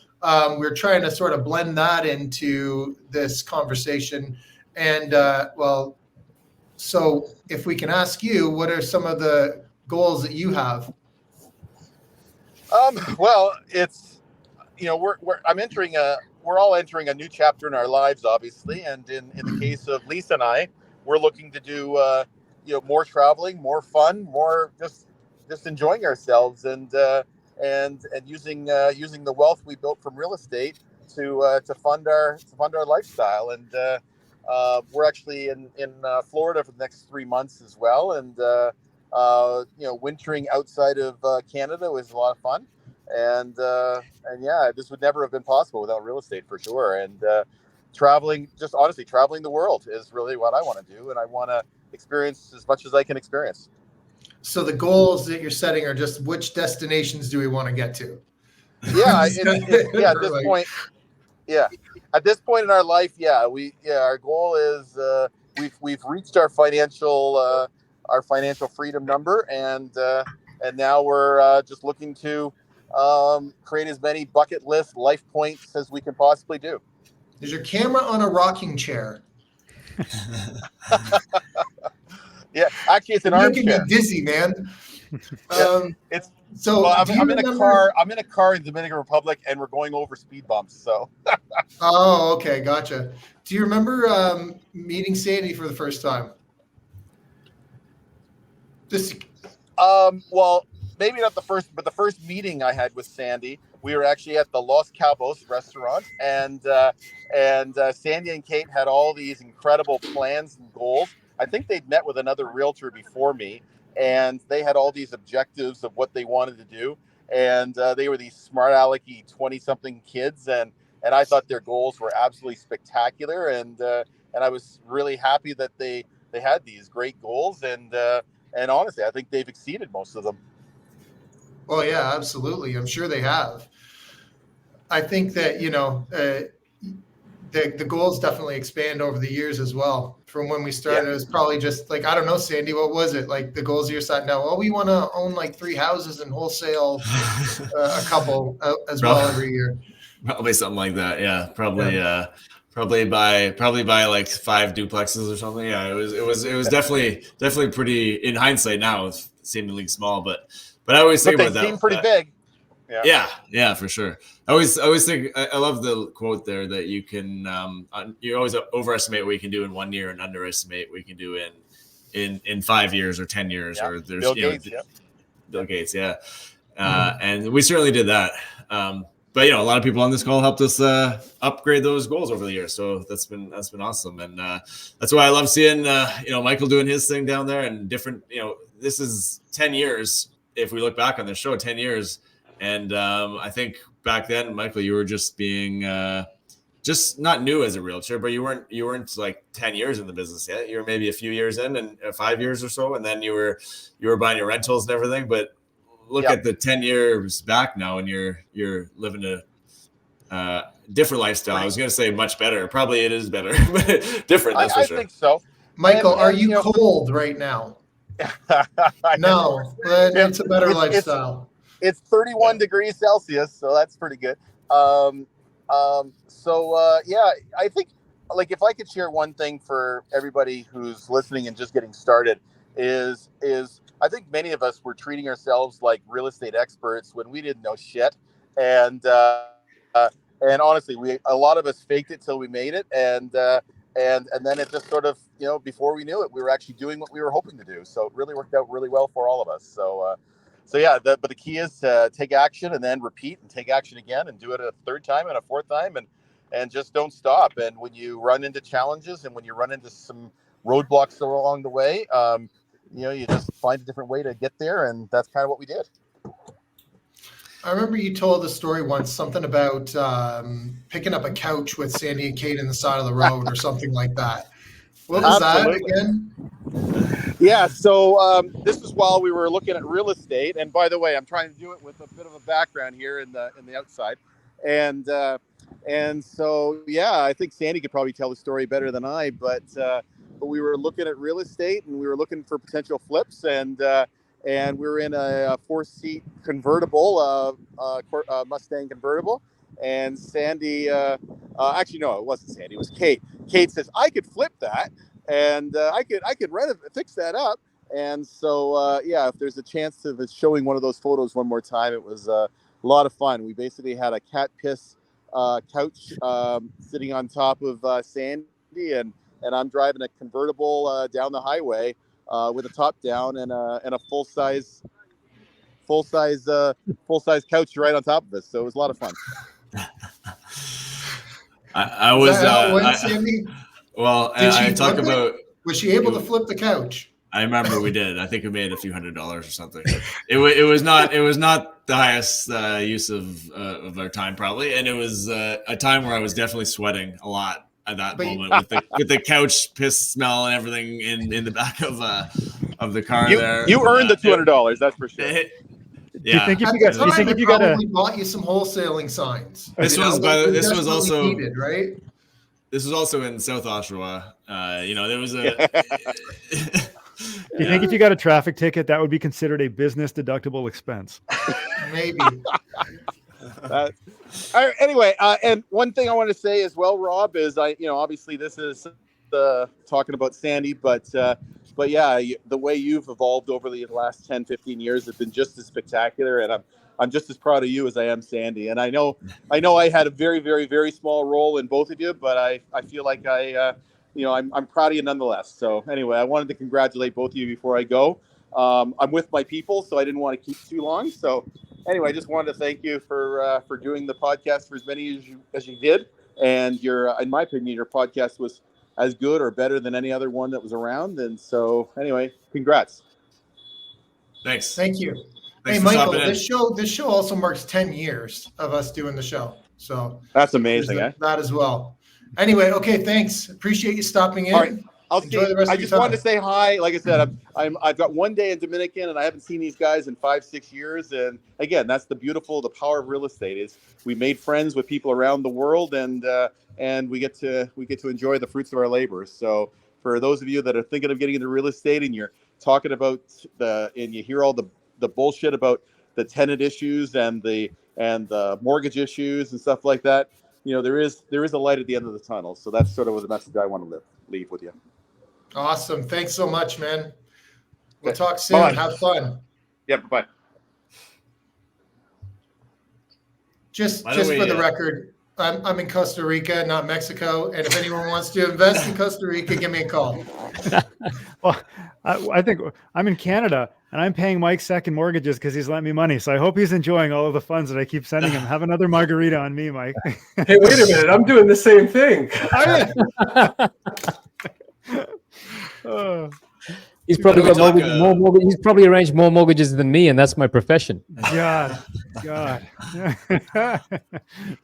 we're trying to sort of blend that into this conversation. And so if we can ask you, what are some of the goals that you have? well, it's we're all entering a new chapter in our lives, obviously, and in the case of Lisa and I, we're looking to do more traveling, more fun, more just enjoying ourselves, and using the wealth we built from real estate to fund our lifestyle. And we're actually in Florida for the next 3 months as well, and wintering outside of Canada was a lot of fun, and yeah, this would never have been possible without real estate for sure. And traveling the world is really what I want to do, and I want to experience as much as I can experience. So the goals that you're setting are just which destinations do we want to get to? Yeah, at this point in our life, our goal is we've reached our financial freedom number, and now we're just looking to create as many bucket list life points as we can possibly do. Is your camera on a rocking chair? Yeah, actually, it's an armchair. Making me dizzy, man. It's so. Well, do you I'm in remember... a car. I'm in a car in Dominican Republic, and we're going over speed bumps. So. Oh, okay, gotcha. Do you remember meeting Sandy for the first time? Well, maybe not the first, but the first meeting I had with Sandy, we were actually at the Los Cabos restaurant, and Sandy and Kate had all these incredible plans and goals. I think they'd met with another realtor before me, and they had all these objectives of what they wanted to do. And they were these smart alecky 20-something kids, and I thought their goals were absolutely spectacular. And I was really happy that they had these great goals, and honestly, I think they've exceeded most of them. Well, yeah, absolutely. I'm sure they have. I think that the goals definitely expand over the years as well. From when we started, It was probably just like, I don't know, Sandy, what was it? Like the goals you're setting now? Well, we want to own like 3 houses and wholesale a couple as well every year. Probably something like that. Yeah, probably. Yeah. Probably buy like 5 duplexes or something. Yeah, it was definitely pretty. In hindsight, now it's seemingly small, but I always think about that. They seem pretty big. Yeah, for sure. I always think I love the quote there that you can you always overestimate what you can do in 1 year and underestimate what you can do in 5 years or 10 years. Yeah. Or there's Bill Gates, Bill Gates, yeah. And we certainly did that. But a lot of people on this call helped us upgrade those goals over the years, so that's been awesome, and that's why I love seeing Michael doing his thing down there and different. This is 10 years. If we look back on the show, 10 years, and I think back then, Michael, you were just being just not new as a realtor, but you weren't like 10 years in the business yet. You were maybe a few years in, and 5 years or so, and then you were buying your rentals and everything, but. look at the 10 years back now, and you're living a different lifestyle. I was going to say much better. Probably it is better, but different. That's for sure. I think so. Michael, are you know, cold right now? No, but it's a better lifestyle. It's 31 degrees Celsius, so that's pretty good. Yeah, I think, like, if I could share one thing for everybody who's listening and just getting started, is I think many of us were treating ourselves like real estate experts when we didn't know shit, and honestly, a lot of us faked it till we made it, and then it just sort of, before we knew it, we were actually doing what we were hoping to do. So it really worked out really well for all of us. So yeah, but the key is to take action and then repeat and take action again and do it a third time and a fourth time, and just don't stop. And when you run into challenges and when you run into some roadblocks along the way, you just find a different way to get there. And that's kind of what we did. I remember you told the story once, something about picking up a couch with Sandy and Kate in the side of the road or something like that. What was Absolutely. that again? Yeah, so this is while we were looking at real estate, and by the way, I'm trying to do it with a bit of a background here in the outside, and so yeah, I think Sandy could probably tell the story better than I, but we were looking at real estate and we were looking for potential flips, and we were in a 4-seat convertible, Mustang convertible, and Sandy, actually no, it wasn't Sandy, it was Kate. Kate says, I could flip that, and I could fix that up. And so yeah, if there's a chance of showing one of those photos one more time, it was a lot of fun. We basically had a cat piss couch sitting on top of Sandy, and I'm driving a convertible down the highway with a top down and a full size couch right on top of us. So it was a lot of fun. I was Sandy? Well, I talk about. Was she able to flip the couch? I remember we did. I think we made a few $100s or something. It was not the highest use of our time probably, and it was a time where I was definitely sweating a lot at that moment with the couch piss smell and everything in the back of the car. You earned the $200, that's for sure. Yeah. Do you think if you probably bought you some wholesaling signs? This was also needed, right? This was also in South Oshawa. There was a. Do you think if you got a traffic ticket, that would be considered a business deductible expense? Maybe. Anyway, and one thing I want to say as well, Rob, is obviously this is talking about Sandy, but yeah, the way you've evolved over the last 10, 15 years has been just as spectacular, and I'm just as proud of you as I am Sandy. And I know I had a very, very, very small role in both of you, but I feel like I'm proud of you nonetheless. So anyway, I wanted to congratulate both of you before I go. I'm with my people, so I didn't want to keep too long. So anyway, I just wanted to thank you for doing the podcast for as many as you did. And in my opinion, your podcast was as good or better than any other one that was around. And so anyway, congrats. Thanks. Thank you. Thanks hey, for Michael, stopping this show also marks 10 years of us doing the show. So that's amazing. That as well. Anyway, okay, thanks. Appreciate you stopping in. All right. I just wanted to say hi. Like I said, I've got one day in Dominican, and I haven't seen these guys in 5-6 years. And again, that's the power of real estate is we made friends with people around the world, and we get to enjoy the fruits of our labor. So for those of you that are thinking of getting into real estate, and you're talking about and you hear all the bullshit about the tenant issues and the mortgage issues and stuff like that, there is a light at the end of the tunnel. So that's sort of the message I want to leave with you. Awesome. Thanks so much, man. We'll talk soon. Bye. Have fun. Yeah, bye. Just for the record, I'm in Costa Rica, not Mexico. And if anyone wants to invest in Costa Rica, give me a call. Well, I think I'm in Canada, and I'm paying Mike's second mortgages because he's lent me money. So I hope he's enjoying all of the funds that I keep sending him. Have another margarita on me, Mike. Hey, wait a minute. I'm doing the same thing. He's probably got more mortgages. He's probably arranged more mortgages than me, and that's my profession. God. God. Too I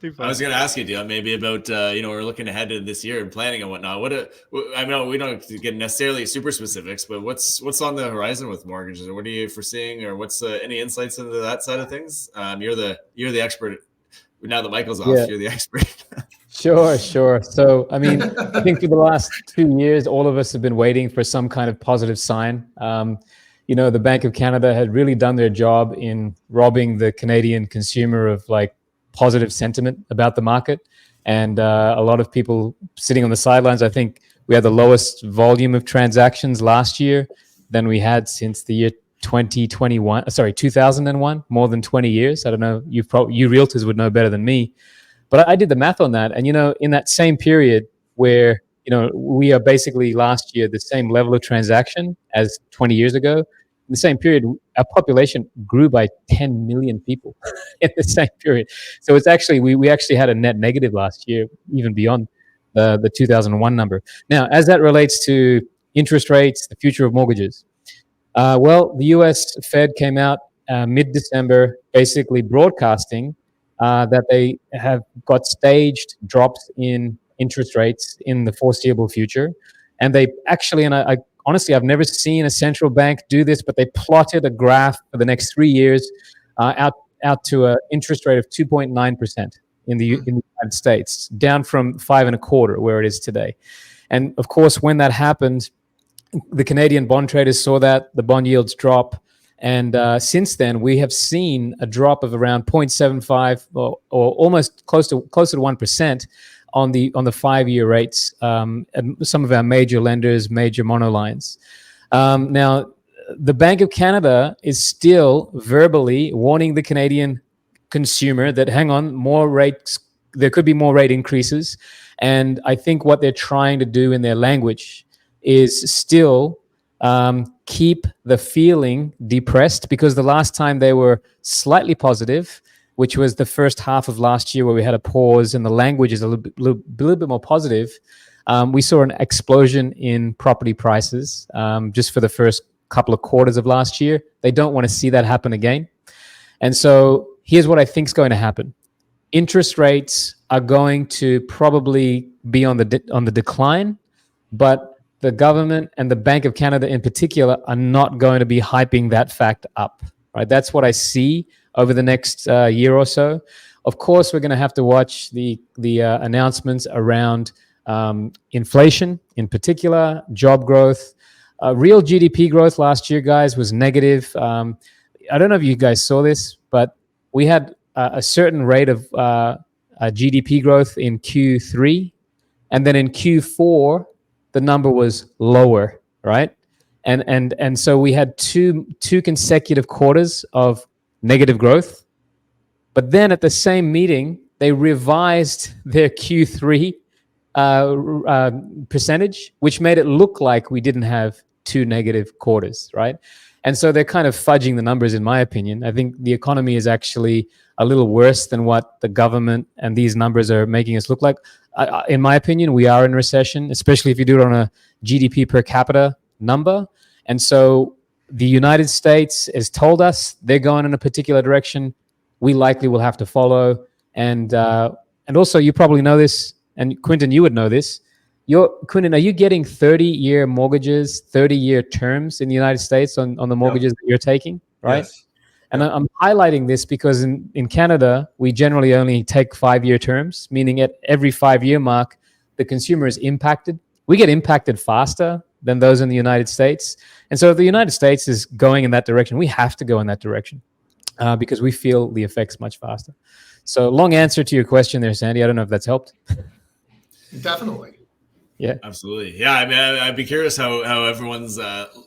was funny. going to ask you, Dion, maybe about we're looking ahead to this year and planning and whatnot. I know we don't get necessarily super specifics, but what's on the horizon with mortgages, or what are you foreseeing, or what's any insights into that side of things? You're the expert now that Michael's off. Yeah. You're the expert. Sure. So, I mean, I think for the last 2 years, all of us have been waiting for some kind of positive sign. The Bank of Canada had really done their job in robbing the Canadian consumer of like positive sentiment about the market. And a lot of people sitting on the sidelines. I think we had the lowest volume of transactions last year than we had since the year 2001, more than 20 years. I don't know. You realtors would know better than me. But I did the math on that. And, in that same period where, we are basically last year the same level of transaction as 20 years ago, in the same period, our population grew by 10 million people in the same period. So it's actually, we actually had a net negative last year, even beyond the 2001 number. Now, as that relates to interest rates, the future of mortgages, well, the US Fed came out mid-December basically broadcasting that they have got staged drops in interest rates in the foreseeable future. And they actually, and I honestly, I've never seen a central bank do this, but they plotted a graph for the next 3 years out to an interest rate of 2.9% in the United States, down from 5.25% where it is today. And of course, when that happened, the Canadian bond traders saw that, the bond yields drop. And since then, we have seen a drop of around 0.75 or almost close to 1% on the 5-year rates. And some of our major lenders, major monolines. Now, the Bank of Canada is still verbally warning the Canadian consumer that hang on, more rates. There could be more rate increases, and I think what they're trying to do in their language is still keep the feeling depressed, because the last time they were slightly positive, which was the first half of last year where we had a pause and the language is a little bit more positive, we saw an explosion in property prices just for the first couple of quarters of last year. They don't want to see that happen again. And so here's what I think is going to happen. Interest rates are going to probably be on the decline, but the government and the Bank of Canada in particular are not going to be hyping that fact up. Right? That's what I see over the next year or so. Of course, we're going to have to watch the announcements around inflation, in particular, job growth. Real GDP growth last year, guys, was negative. I don't know if you guys saw this, but we had a certain rate of GDP growth in Q3, and then in Q4 the number was lower, right? And so we had two consecutive quarters of negative growth. But then at the same meeting, they revised their Q3 percentage, which made it look like we didn't have two negative quarters, right? And so they're kind of fudging the numbers, in my opinion. I think the economy is actually a little worse than what the government and these numbers are making us look like. In my opinion, we are in recession, especially if you do it on a GDP per capita number. And so the United States has told us they're going in a particular direction. We likely will have to follow. And also, you probably know this, and Quinton, you would know this. Quinton, are you getting 30-year mortgages, 30-year terms in the United States on the mortgages that you're taking, right? Yes. And I'm highlighting this because in Canada, we generally only take 5-year terms, meaning at every 5-year mark, the consumer is impacted. We get impacted faster than those in the United States. And so if the United States is going in that direction, we have to go in that direction because we feel the effects much faster. So long answer to your question there, Sandy. I don't know if that's helped. Definitely. Yeah, absolutely. Yeah, I mean, I'd be curious how everyone's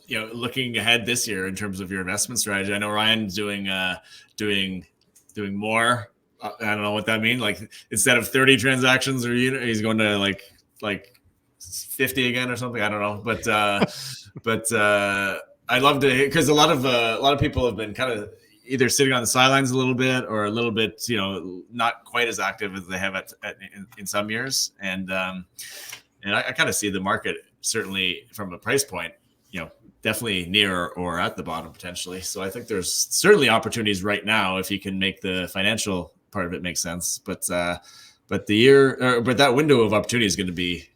looking ahead this year in terms of your investment strategy. I know Ryan's doing more. I don't know what that means. Like instead of 30 transactions or unit, he's going to like 50 again or something. I don't know, but I'd love to hear, because a lot of people have been kind of either sitting on the sidelines a little bit or a little bit, not quite as active as they have in some years, and I kind of see the market, certainly from a price point, definitely near or at the bottom potentially. So I think there's certainly opportunities right now if you can make the financial part of it make sense. But but that window of opportunity is going to be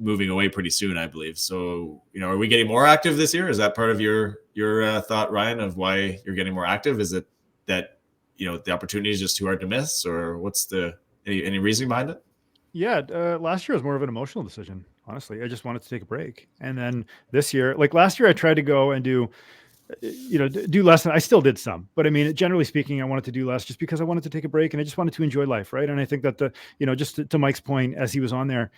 moving away pretty soon, I believe. So, are we getting more active this year? Is that part of your thought, Ryan, of why you're getting more active? Is it that the opportunity is just too hard to miss, or what's any reason behind it? Yeah, last year was more of an emotional decision. Honestly, I just wanted to take a break, and then this year, like last year, I tried to go and do less. I still did some, but I mean, generally speaking, I wanted to do less just because I wanted to take a break and I just wanted to enjoy life, right? And I think that just to Mike's point, as he was on there,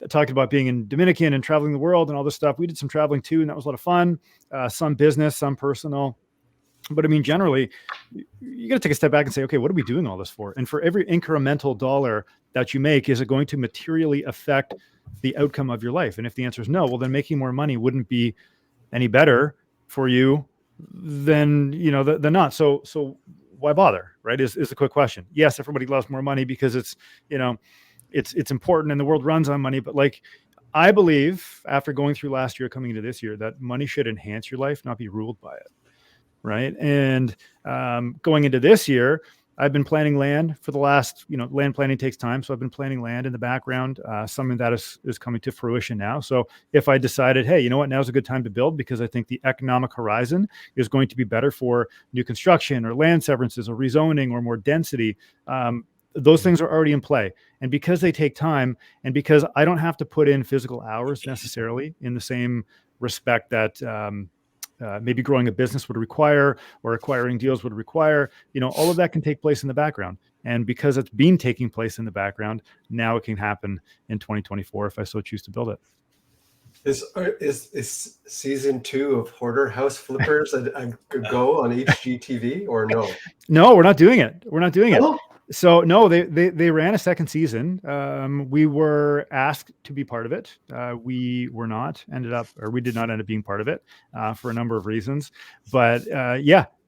talking about being in Dominican and traveling the world and all this stuff. We did some traveling too, and that was a lot of fun. Some business, some personal. But I mean, generally, you got to take a step back and say, okay, what are we doing all this for? And for every incremental dollar that you make, is it going to materially affect the outcome of your life? And if the answer is no, well, then making more money wouldn't be any better for you than not. So why bother, right? Is the quick question. Yes, everybody loves more money because it's it's important and the world runs on money. But like, I believe after going through last year, coming into this year, that money should enhance your life, not be ruled by it. Right. And going into this year, I've been planning land for the last, land planning takes time. So I've been planning land in the background, something that is coming to fruition now. So if I decided, hey, you know what, now's a good time to build because I think the economic horizon is going to be better for new construction or land severances or rezoning or more density, those things are already in play. And because they take time and because I don't have to put in physical hours necessarily in the same respect that maybe growing a business would require or acquiring deals would require, all of that can take place in the background. And because it's been taking place in the background, now it can happen in 2024 if I so choose to build it. Is season 2 of Hoarder House Flippers a go on HGTV or no? No, we're not doing it. No? So no, they ran a second season. We were asked to be part of it. We did not end up being part of it for a number of reasons. But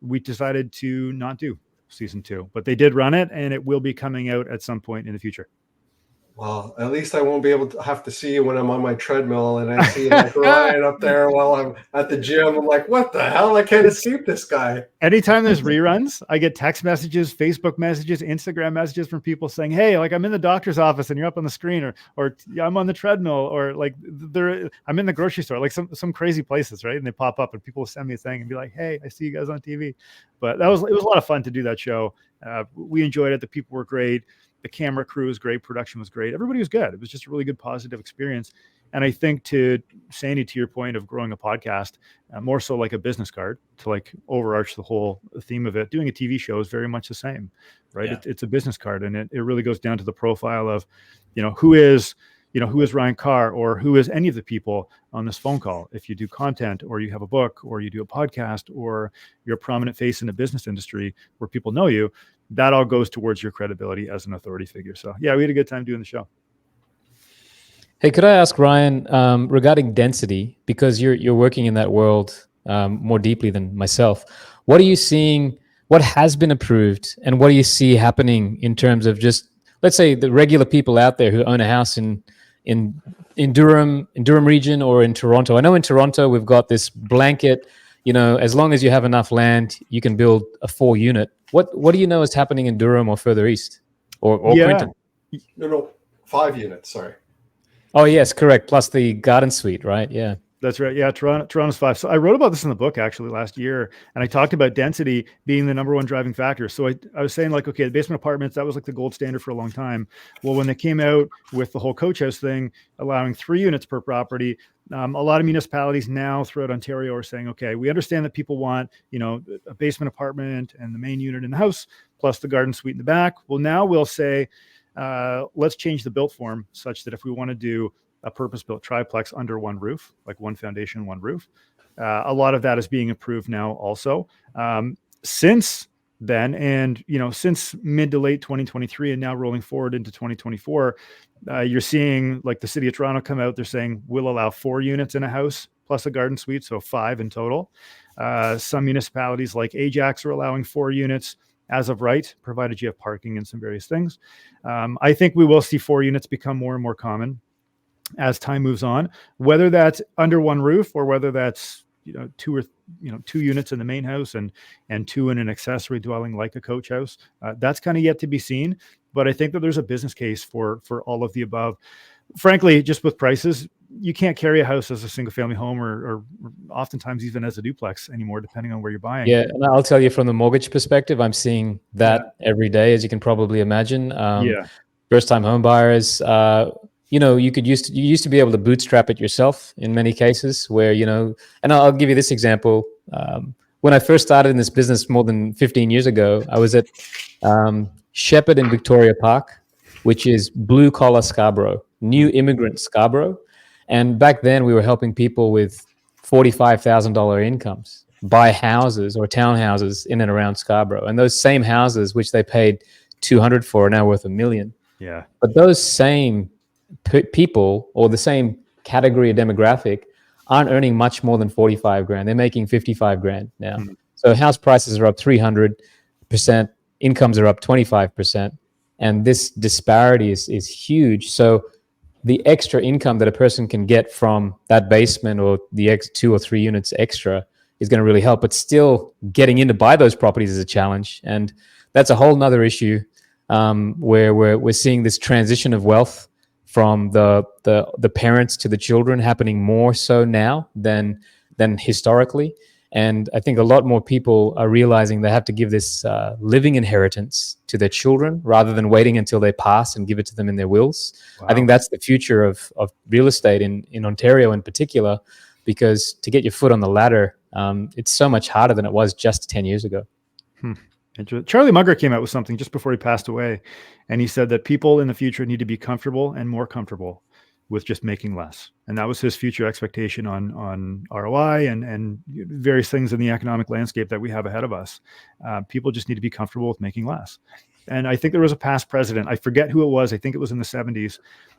we decided to not do season 2. But they did run it, and it will be coming out at some point in the future. Well, at least I won't be able to have to see you when I'm on my treadmill and I see like Ryan up there while I'm at the gym. I'm like, what the hell? I can't escape this guy. Anytime there's reruns, I get text messages, Facebook messages, Instagram messages from people saying, hey, like I'm in the doctor's office and you're up on the screen, or I'm on the treadmill, or like I'm in the grocery store, like some crazy places, right? And they pop up and people will send me a thing and be like, hey, I see you guys on TV. But it was a lot of fun to do that show. We enjoyed it. The people were great. The camera crew was great. Production was great. Everybody was good. It was just a really good, positive experience. And I think Sandy, to your point of growing a podcast, more so like a business card to like overarch the whole theme of it, doing a TV show is very much the same, right? Yeah. It's a business card, and it really goes down to the profile of, who is Ryan Carr, or who is any of the people on this phone call. If you do content, or you have a book, or you do a podcast, or you're a prominent face in the business industry where people know you, that all goes towards your credibility as an authority figure. So yeah, we had a good time doing the show. Hey, could I ask Ryan regarding density, because you're working in that world more deeply than myself? What are you seeing? What has been approved, and what do you see happening in terms of just, let's say, the regular people out there who own a house in Durham region or in Toronto? I know in Toronto we've got this blanket, as long as you have enough land, you can build a 4-unit. What do you know is happening in Durham or further east, or Clinton? No, 5 units. Sorry. Oh yes, correct. Plus the garden suite, right? Yeah. That's right. Yeah, Toronto's 5. So I wrote about this in the book actually last year, and I talked about density being the number one driving factor. So I was saying like, okay, the basement apartments, that was like the gold standard for a long time. Well, when they came out with the whole coach house thing, allowing 3 units per property, a lot of municipalities now throughout Ontario are saying, okay, we understand that people want, a basement apartment and the main unit in the house, plus the garden suite in the back. Well, now we'll say, let's change the built form such that if we want to do a purpose-built triplex under one roof, like one foundation, one roof, a lot of that is being approved now also. Since then, and since mid to late 2023 and now rolling forward into 2024, you're seeing like the city of Toronto come out, they're saying we'll allow 4 units in a house plus a garden suite, so 5 in total. Some municipalities like Ajax are allowing 4 units as of right, provided you have parking and some various things. I think we will see 4 units become more and more common as time moves on, whether that's under one roof or whether that's two units in the main house and two in an accessory dwelling like a coach house. That's kind of yet to be seen, but I think that there's a business case for all of the above. Frankly, just with prices, you can't carry a house as a single family home or oftentimes even as a duplex anymore, depending on where you're buying. Yeah, and I'll tell you from the mortgage perspective, I'm seeing that every day, as you can probably imagine. First-time home buyers, you used to be able to bootstrap it yourself in many cases where, and I'll give you this example. When I first started in this business more than 15 years ago, I was at Shepherd in Victoria Park, which is blue collar Scarborough, new immigrant Scarborough. And back then we were helping people with $45,000 incomes buy houses or townhouses in and around Scarborough. And those same houses, which they paid 200 for, are now worth $1 million. Yeah. But those same people or the same category of demographic aren't earning much more than 45 grand. They're making 55 grand now. Mm-hmm. So house prices are up 300%, incomes are up 25%. And this disparity is huge. So the extra income that a person can get from that basement or the 2 or 3 units extra is going to really help. But still getting in to buy those properties is a challenge. And that's a whole nother issue where we're seeing this transition of wealth from the parents to the children happening more so now than historically. And I think a lot more people are realizing they have to give this living inheritance to their children rather than waiting until they pass and give it to them in their wills. Wow. I think that's the future of real estate in Ontario in particular, because to get your foot on the ladder, it's so much harder than it was just 10 years ago. Charlie Munger came out with something just before he passed away, and he said that people in the future need to be comfortable and more comfortable with just making less. And that was his future expectation on ROI and various things in the economic landscape that we have ahead of us. People just need to be comfortable with making less. And I think there was a past president, I forget who it was, I think it was in the 70s.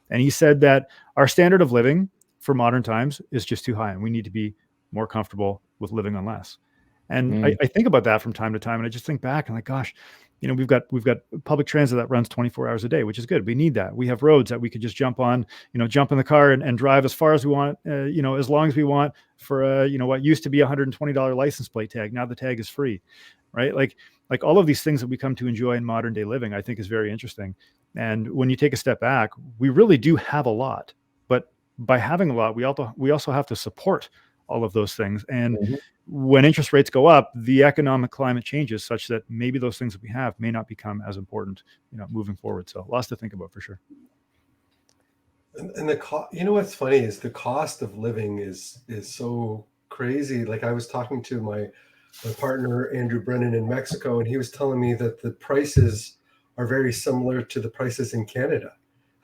And he said that our standard of living for modern times is just too high, and we need to be more comfortable with living on less. And I think about that from time to time, and I just think back and like, gosh, we've got public transit that runs 24 hours a day, which is good. We need that. We have roads that we could just jump on, jump in the car and drive as far as we want, as long as we want for, what used to be $120 license plate tag. Now the tag is free, right? Like all of these things that we come to enjoy in modern day living, I think is very interesting. And when you take a step back, we really do have a lot, but by having a lot, we also have to support all of those things. And when interest rates go up, the economic climate changes such that maybe those things that we have may not become as important, moving forward. So lots to think about for sure. And the cost, what's funny is the cost of living is so crazy. Like I was talking to my partner, Andrew Brennan, in Mexico, and he was telling me that the prices are very similar to the prices in Canada.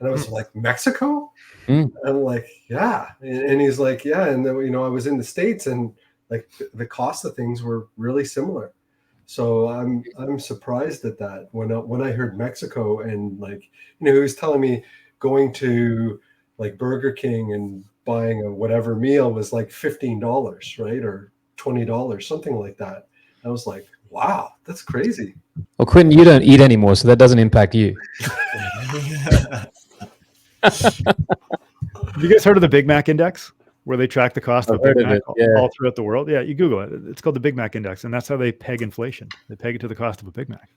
And I was like, Mexico? And I'm like, yeah. And he's like, yeah. And then, I was in the States and like the cost of things were really similar. So I'm surprised at that. When I heard Mexico and like, he was telling me going to like Burger King and buying a whatever meal was like $15, right? Or $20, something like that. I was like, wow, that's crazy. Well, Quentin, you don't eat anymore, so that doesn't impact you. Have you guys heard of the Big Mac Index, where they track the cost of Big Mac all throughout the world? Yeah, you Google it. It's called the Big Mac Index, and that's how they peg inflation. They peg it to the cost of a Big Mac.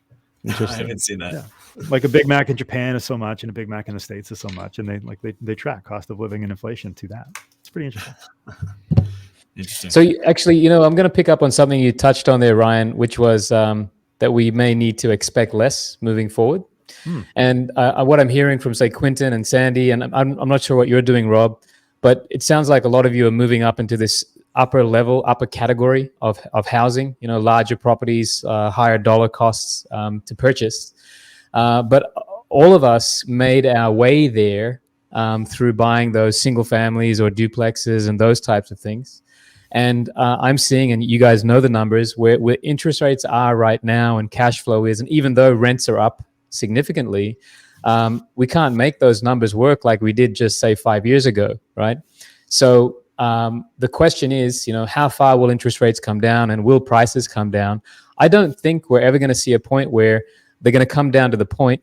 Interesting. I haven't seen that. Yeah. Like a Big Mac in Japan is so much, and a Big Mac in the States is so much, and they track cost of living and inflation to that. It's pretty interesting. Interesting. So actually, I'm going to pick up on something you touched on there, Ryan, which was that we may need to expect less moving forward. And what I'm hearing from, say, Quentin and Sandy, and I'm not sure what you're doing, Rob, but it sounds like a lot of you are moving up into this upper category of housing, larger properties, higher dollar costs to purchase. But all of us made our way there through buying those single families or duplexes and those types of things. And I'm seeing, and you guys know the numbers, where interest rates are right now and cash flow is, and even though rents are up significantly, we can't make those numbers work like we did just say 5 years ago, right? So the question is, how far will interest rates come down and will prices come down? I don't think we're ever going to see a point where they're going to come down to the point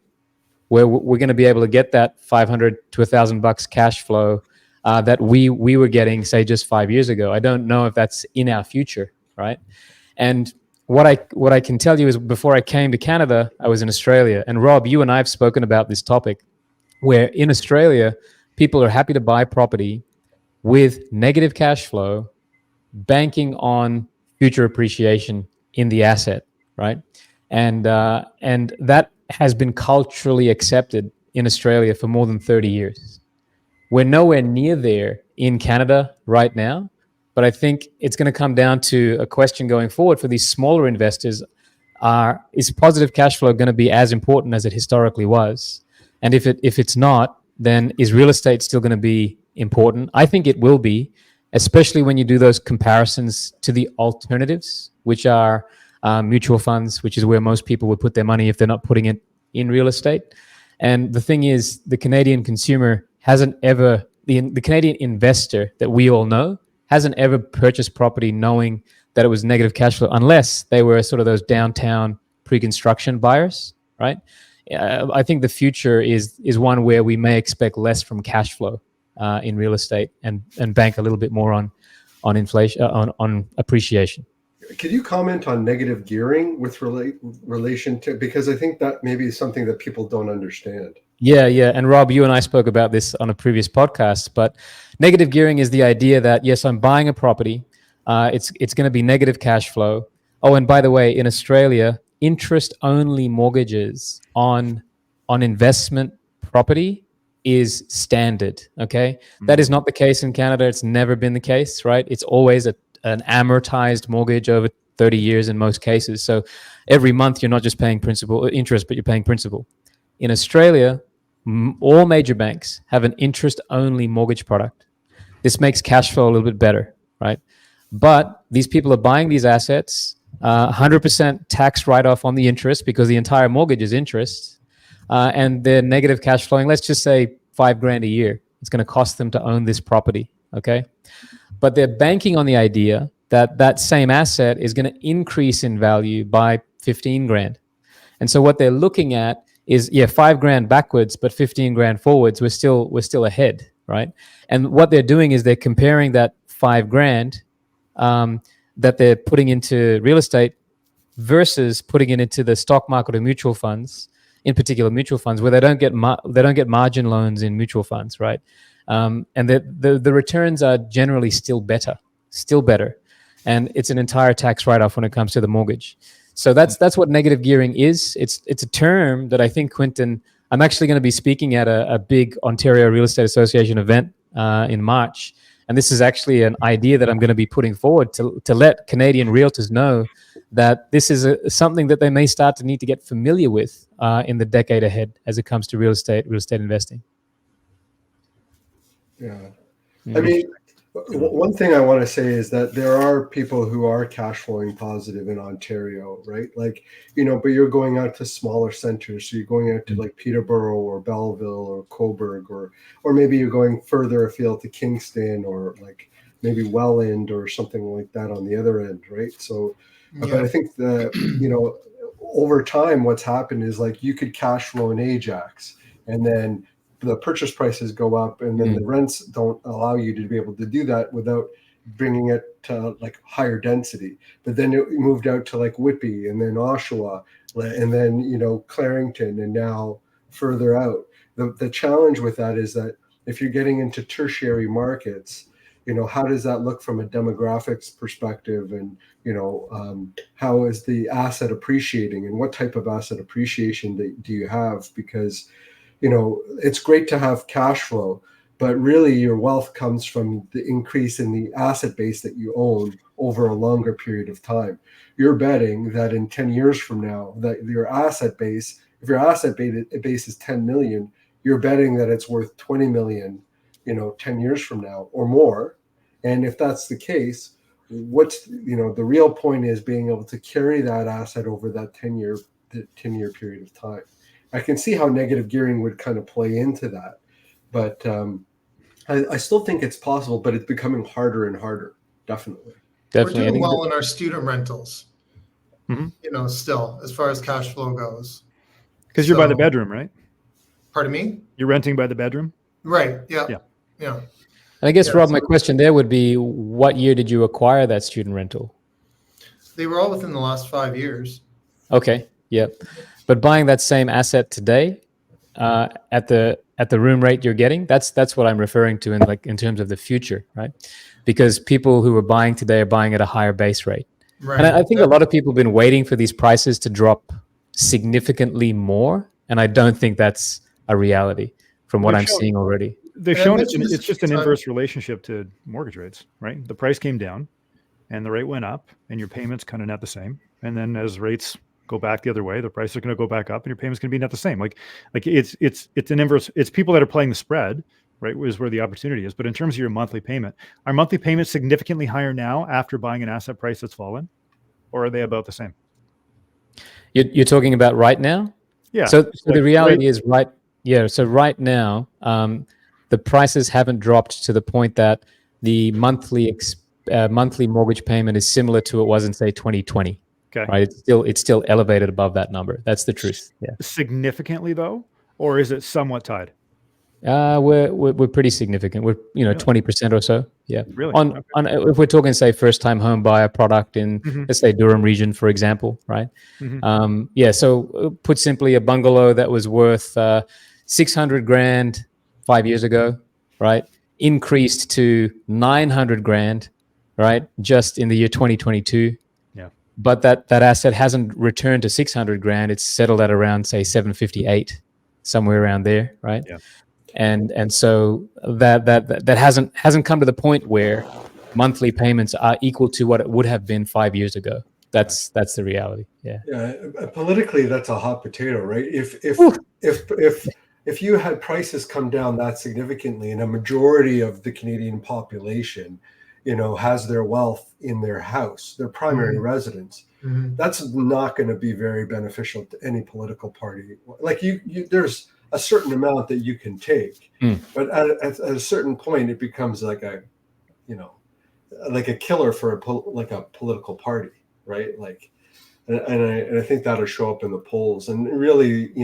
where we're going to be able to get that $500 to $1,000 cash flow that we were getting, say, just 5 years ago. I don't know if that's in our future, right? And what I can tell you is, before I came to Canada, I was in Australia. And Rob, you and I have spoken about this topic, where in Australia, people are happy to buy property with negative cash flow, banking on future appreciation in the asset, right? And that has been culturally accepted in Australia for more than 30 years. We're nowhere near there in Canada right now, but I think it's going to come down to a question going forward for these smaller investors: is positive cash flow going to be as important as it historically was? And if it's not, then is real estate still going to be important? I think it will be, especially when you do those comparisons to the alternatives, which are mutual funds, which is where most people would put their money if they're not putting it in real estate. And the thing is, the Canadian consumer hasn't ever, the Canadian investor that we all know hasn't ever purchased property knowing that it was negative cash flow, unless they were sort of those downtown pre-construction buyers, right? I think the future is one where we may expect less from cash flow in real estate, and bank a little bit more on inflation, on appreciation. Could you comment on negative gearing with relation to, because I think that maybe is something that people don't understand. Yeah. And Rob, you and I spoke about this on a previous podcast, but negative gearing is the idea that, yes, I'm buying a property. It's going to be negative cash flow. Oh, and by the way, in Australia, interest-only mortgages on investment property is standard. Okay, that is not the case in Canada. It's never been the case, right? It's always an amortized mortgage over 30 years in most cases. So every month you're not just paying interest, but you're paying principal. In Australia, all major banks have an interest-only mortgage product. This makes cash flow a little bit better, right? But these people are buying these assets, 100% tax write-off on the interest, because the entire mortgage is interest, and they're negative cash flowing. Let's just say $5,000 a year. It's going to cost them to own this property, okay? But they're banking on the idea that that same asset is going to increase in value by 15 grand. And so what they're looking at is, yeah, 5 grand backwards, but 15 grand forwards. We're still ahead, right? And what they're doing is they're comparing that 5 grand that they're putting into real estate versus putting it into the stock market or mutual funds, in particular mutual funds, where they don't get margin loans in mutual funds, right? And the returns are generally still better, and it's an entire tax write-off when it comes to the mortgage. So that's what negative gearing is. It's a term that I think, Quinton, I'm actually going to be speaking at a big Ontario Real Estate Association event in March. And this is actually an idea that I'm going to be putting forward to let Canadian realtors know that this is something that they may start to need to get familiar with in the decade ahead as it comes to real estate investing. Yeah. I mean, one thing I want to say is that there are people who are cash flowing positive in Ontario, right? Like, but you're going out to smaller centers. So you're going out to like Peterborough or Belleville or Cobourg, or maybe you're going further afield to Kingston, or like maybe Welland or something like that on the other end, right? So, but I think over time, what's happened is, like, you could cash flow in Ajax, and then the purchase prices go up, and then the rents don't allow you to be able to do that without bringing it to like higher density. But then it moved out to like Whitby, and then Oshawa, and then Clarington, and now further out. The challenge with that is that if you're getting into tertiary markets, how does that look from a demographics perspective, and how is the asset appreciating, and what type of asset appreciation do you have? Because it's great to have cash flow, but really your wealth comes from the increase in the asset base that you own over a longer period of time. You're betting that in 10 years from now, that your asset base, if your asset base is 10 million, you're betting that it's worth 20 million, 10 years from now or more. And if that's the case, what's, the real point is being able to carry that asset over that 10-year period of time. I can see how negative gearing would kind of play into that, but I still think it's possible, but it's becoming harder and harder. Definitely. We're doing well in our student rentals, still, as far as cash flow goes. Because you're by the bedroom, right? Pardon me? You're renting by the bedroom? Right. Yeah. And I guess, Yeah, Rob, so my question there would be, what year did you acquire that student rental? they were all within the last 5 years. Okay, yeah. But buying that same asset today, at the room rate you're getting, that's what I'm referring to in terms of the future, right? Because people who are buying today are buying at a higher base rate. Right. And I think a lot of people have been waiting for these prices to drop significantly more, and I don't think that's a reality from what They've I'm shown seeing already. they've And I shown mentioned this it's a just few an times. inverse relationship to mortgage rates, right? The price came down and the rate went up and your payments kind of net the same. And then as rates go back the other way, the price is going to go back up and your payment's going to be net the same. Like it's an inverse. It's people that are playing the spread, right? Is where the opportunity is. But in terms of your monthly payment, are monthly payments significantly higher now after buying an asset price that's fallen, or are they about the same? You're talking about right now? Yeah. So Like the reality rate, is so right now, the prices haven't dropped to the point that the monthly mortgage payment is similar to it was in, say, 2020, okay. right? It's still elevated above that number. That's the truth. Yeah. Significantly though, or is it somewhat tied? We're pretty significant. We're Really? 20% or so. Yeah. Really? On Okay. on if we're talking, say, first time home buyer product in, Mhm. let's say, Durham region, for example, right? Mhm. Yeah. So put simply, a bungalow that was worth 600 grand 5 years ago, right, increased to 900 grand, right, just in the year 2022. Yeah. But that asset hasn't returned to 600 grand. It's settled at around, say, 758, somewhere around there, right? Yeah. And so that hasn't come to the point where monthly payments are equal to what it would have been 5 years ago. That's the reality. Yeah. Yeah, politically, that's a hot potato, right? Oof. If you had prices come down that significantly, and a majority of the Canadian population, has their wealth in their house, their primary residence, that's not going to be very beneficial to any political party. Like there's a certain amount that you can take, but at a certain point, it becomes like a killer for a political party, right? Like. And I think that'll show up in the polls. And really,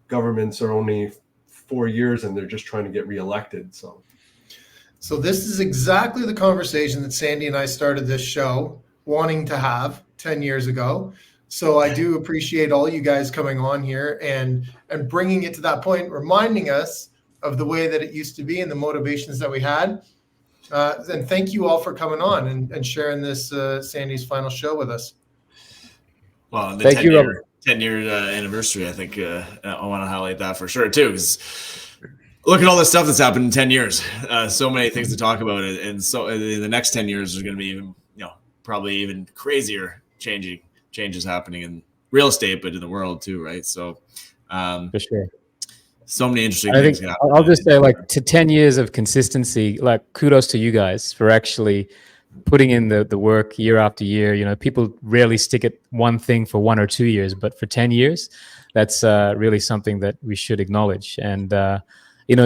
governments are only 4 years and they're just trying to get reelected. So this is exactly the conversation that Sandy and I started this show wanting to have 10 years ago. So I do appreciate all you guys coming on here and bringing it to that point, reminding us of the way that it used to be and the motivations that we had. And thank you all for coming on and sharing this Sandy's final show with us. Well, the Thank you, Robert. 10-year anniversary, I think I want to highlight that for sure too, because look at all the stuff that's happened in 10 years. So many things to talk about, and so in the next 10 years, there's going to be even, probably even crazier changes happening in real estate, but in the world too, right? So, For sure. so many interesting I things. think I'll just say, to 10 years of consistency, kudos to you guys for actually putting in the work year after year. People rarely stick at one thing for 1 or 2 years, but for 10 years, that's really something that we should acknowledge. And,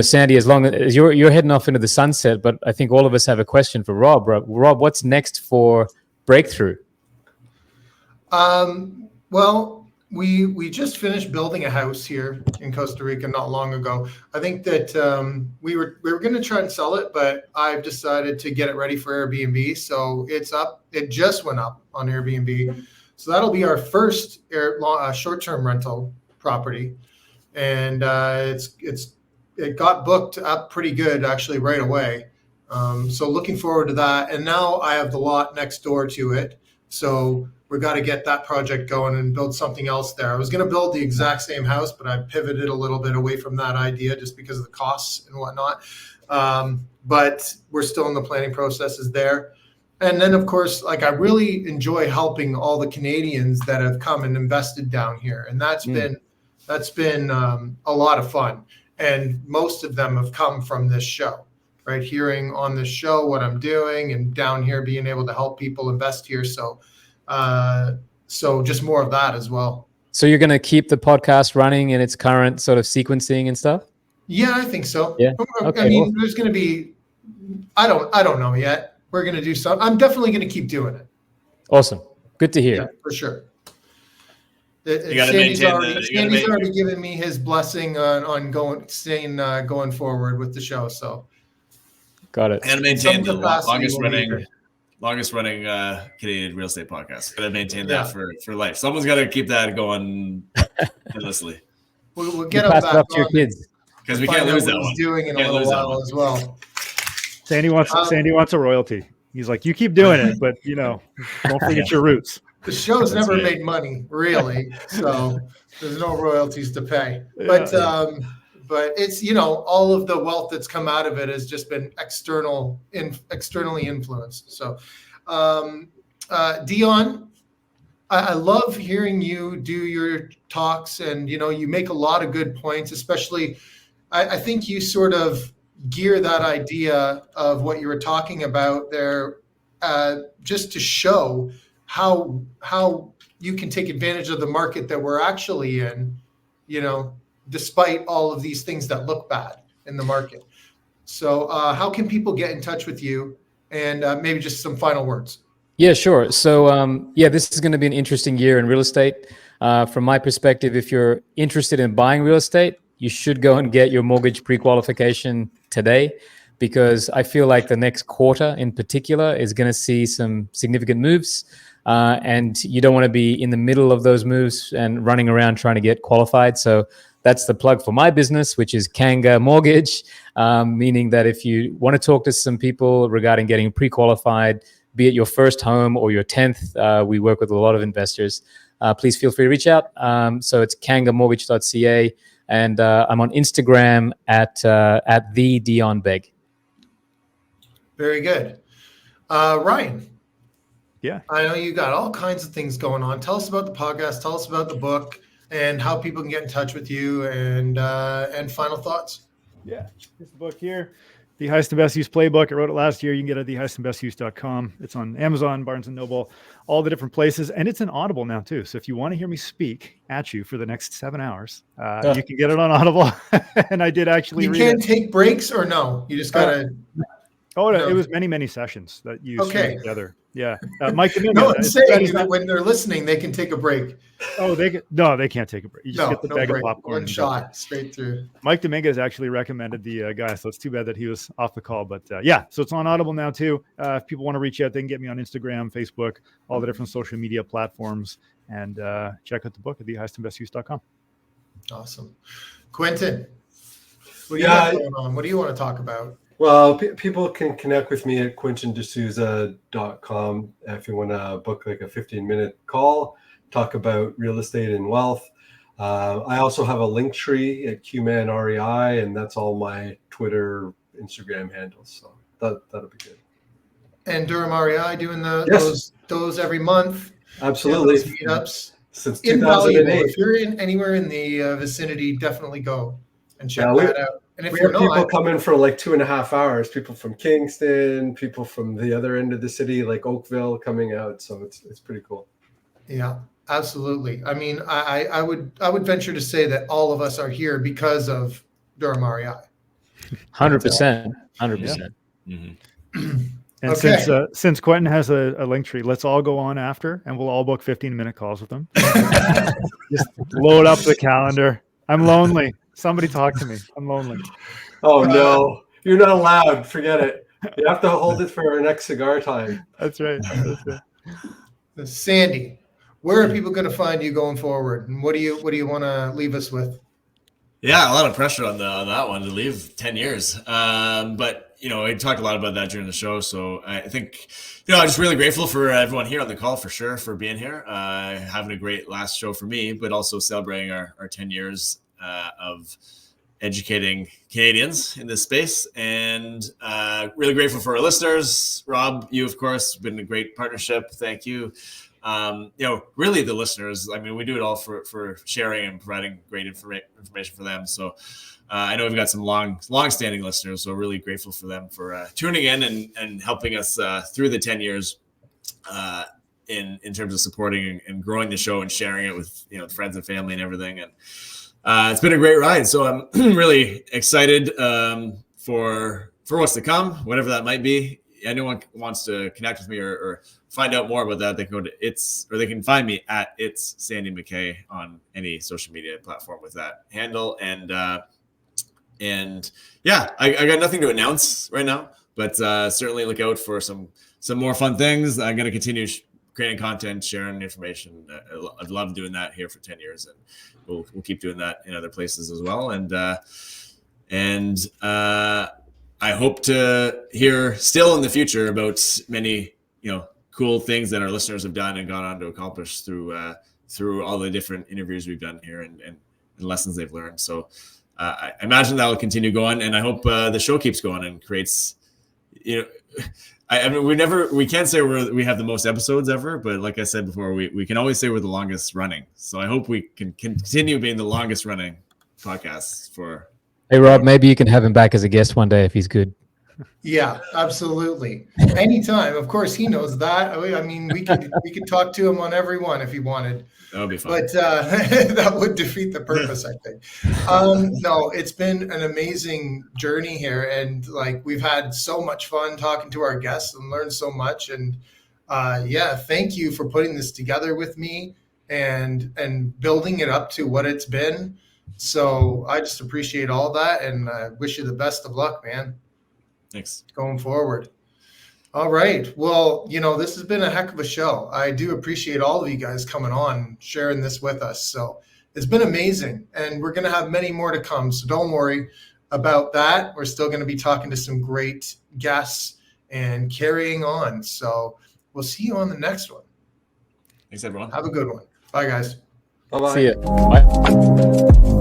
Sandy, as long as you're heading off into the sunset, but I think all of us have a question for Rob. Rob, what's next for Breakthrough? Well, we just finished building a house here in Costa Rica not long ago. I think that we were going to try and sell it, but I've decided to get it ready for Airbnb. So it's up. It just went up on Airbnb. So that'll be our first short-term rental property, and it got booked up pretty good actually right away. So looking forward to that. And now I have the lot next door to it. So we got to get that project going and build something else there. I was going to build the exact same house, but I pivoted a little bit away from that idea just because of the costs and whatnot. But we're still in the planning processes there. And then, of course, I really enjoy helping all the Canadians that have come and invested down here. And that's been a lot of fun. And most of them have come from this show, right? Hearing on this show what I'm doing and down here being able to help people invest here. So just more of that as well. So you're going to keep the podcast running in its current sort of sequencing and stuff? Yeah, I think so. Yeah. Okay, I mean, there's going to be, I don't know yet. We're going to do something. I'm definitely going to keep doing it. Awesome. Good to hear. Yeah, for sure. You got to Sandy's maintain Sandy's already given me his blessing on going forward with the show. So Got it. And maintain the capacity will be longest running Canadian real estate podcast. Gotta maintain Yeah. that for life. Someone's got to keep that going endlessly We'll You get him pass it back off to your on kids. because we find can't out lose what that he's one. doing in a Can't little lose that while one. as well. Sandy wants a royalty. He's like, you keep doing it, but don't forget your roots. The show's That's never right. made money, really, so there's no royalties to pay. Yeah. But it's all of the wealth that's come out of it has just been externally influenced. So, Dion, I love hearing you do your talks, and you make a lot of good points. Especially, I think you sort of gear that idea of what you were talking about there, just to show how you can take advantage of the market that we're actually in, despite all of these things that look bad in the market. So, how can people get in touch with you, and maybe just some final words? Yeah, sure. So, this is going to be an interesting year in real estate. From my perspective, if you're interested in buying real estate, you should go and get your mortgage pre-qualification today, because I feel like the next quarter in particular is going to see some significant moves. And you don't want to be in the middle of those moves and running around trying to get qualified. So that's the plug for my business, which is Kanga Mortgage, meaning that if you want to talk to some people regarding getting pre-qualified, be it your first home or your 10th, we work with a lot of investors. Please feel free to reach out. So it's kangamortgage.ca, and I'm on Instagram at the Dion Begg. Very good. Ryan. Yeah. I know you got all kinds of things going on. Tell us about the podcast. Tell us about the book and how people can get in touch with you, and final thoughts. Yeah. Here's the book here. The Highest and Best Use Playbook. I wrote it last year. You can get it at thehighestandbestuse.com. It's on Amazon, Barnes & Noble, all the different places. And it's an Audible now, too. So if you want to hear me speak at you for the next 7 hours, you can get it on Audible. And I did actually read it. You can't take breaks, or no? You just got to... It was many, many sessions that you string together. Yeah. Mike Dominguez. No one's saying that when they're listening, they can take a break. Oh, they can't take a break. You just get the bag of popcorn. One shot straight through. Mike Dominguez actually recommended the guy, so it's too bad that he was off the call. But so it's on Audible now too. If people want to reach out, they can get me on Instagram, Facebook, all the different social media platforms, and check out the book at thehighestandbestuse.com. Awesome. Quentin, what do you got going on? What do you want to talk about? Well, people can connect with me at quintindesouza.com if you want to book like a 15-minute call, talk about real estate and wealth. I also have a link tree at QManREI, and that's all my Twitter, Instagram handles. So that'll be good. And Durham REI doing those every month. Absolutely. Those meetups. Since Invaluable. 2008. If you're anywhere in the vicinity, definitely go and check that out. And if we you're have people coming for like 2.5 hours, people from Kingston, people from the other end of the city, like Oakville, coming out. So it's pretty cool. Yeah, absolutely. I mean, I would venture to say that all of us are here because of Durham REI. 100%. 100%. Mm-hmm. And since Quentin has a link tree, let's all go on after, and we'll all book 15-minute calls with him. Just load up the calendar. I'm lonely. Somebody talk to me. I'm lonely. Oh, no. You're not allowed. Forget it. You have to hold it for our next cigar time. That's right. Sandy, where are people going to find you going forward? And what do you want to leave us with? Yeah, a lot of pressure on that one to leave 10 years. But, I talked a lot about that during the show. So I think, I'm just really grateful for everyone here on the call, for sure, for being here, having a great last show for me, but also celebrating our 10 years of educating Canadians in this space, and really grateful for our listeners. Rob, you, of course, been a great partnership. Thank you. Really the listeners, I mean, we do it all for sharing and providing great information for them. So I know we've got some long-standing listeners, so really grateful for them for tuning in and helping us through the 10 years in terms of supporting and growing the show and sharing it with friends and family and everything. And it's been a great ride. So I'm really excited for what's to come, whatever that might be. Anyone wants to connect with me or find out more about that, they can go to they can find me at It's Sandy McKay on any social media platform with that handle. And yeah, I got nothing to announce right now, but certainly look out for some more fun things. I'm going to continue creating content, sharing information. I've loved doing that here for 10 years, and we'll keep doing that in other places as well. And I hope to hear still in the future about many, cool things that our listeners have done and gone on to accomplish through all the different interviews we've done here and lessons they've learned. So I imagine that will continue going, and I hope the show keeps going and creates, I mean, we can't say we have the most episodes ever, but like I said before, we can always say we're the longest running. So I hope we can continue being the longest running podcast for. Hey, Rob, maybe you can have him back as a guest one day if he's good. Yeah, absolutely. Anytime. Of course, he knows that. I mean, we could talk to him on every one if he wanted. That would be fun. But that would defeat the purpose, I think. No, it's been an amazing journey here, and like we've had so much fun talking to our guests and learned so much. And thank you for putting this together with me and building it up to what it's been. So I just appreciate all that, and I wish you the best of luck, man. Thanks. Going forward. All right. Well, this has been a heck of a show. I do appreciate all of you guys coming on and sharing this with us. So it's been amazing, and we're going to have many more to come. So don't worry about that. We're still going to be talking to some great guests and carrying on. So we'll see you on the next one. Thanks, everyone. Have a good one. Bye, guys. Bye-bye. See ya. Bye.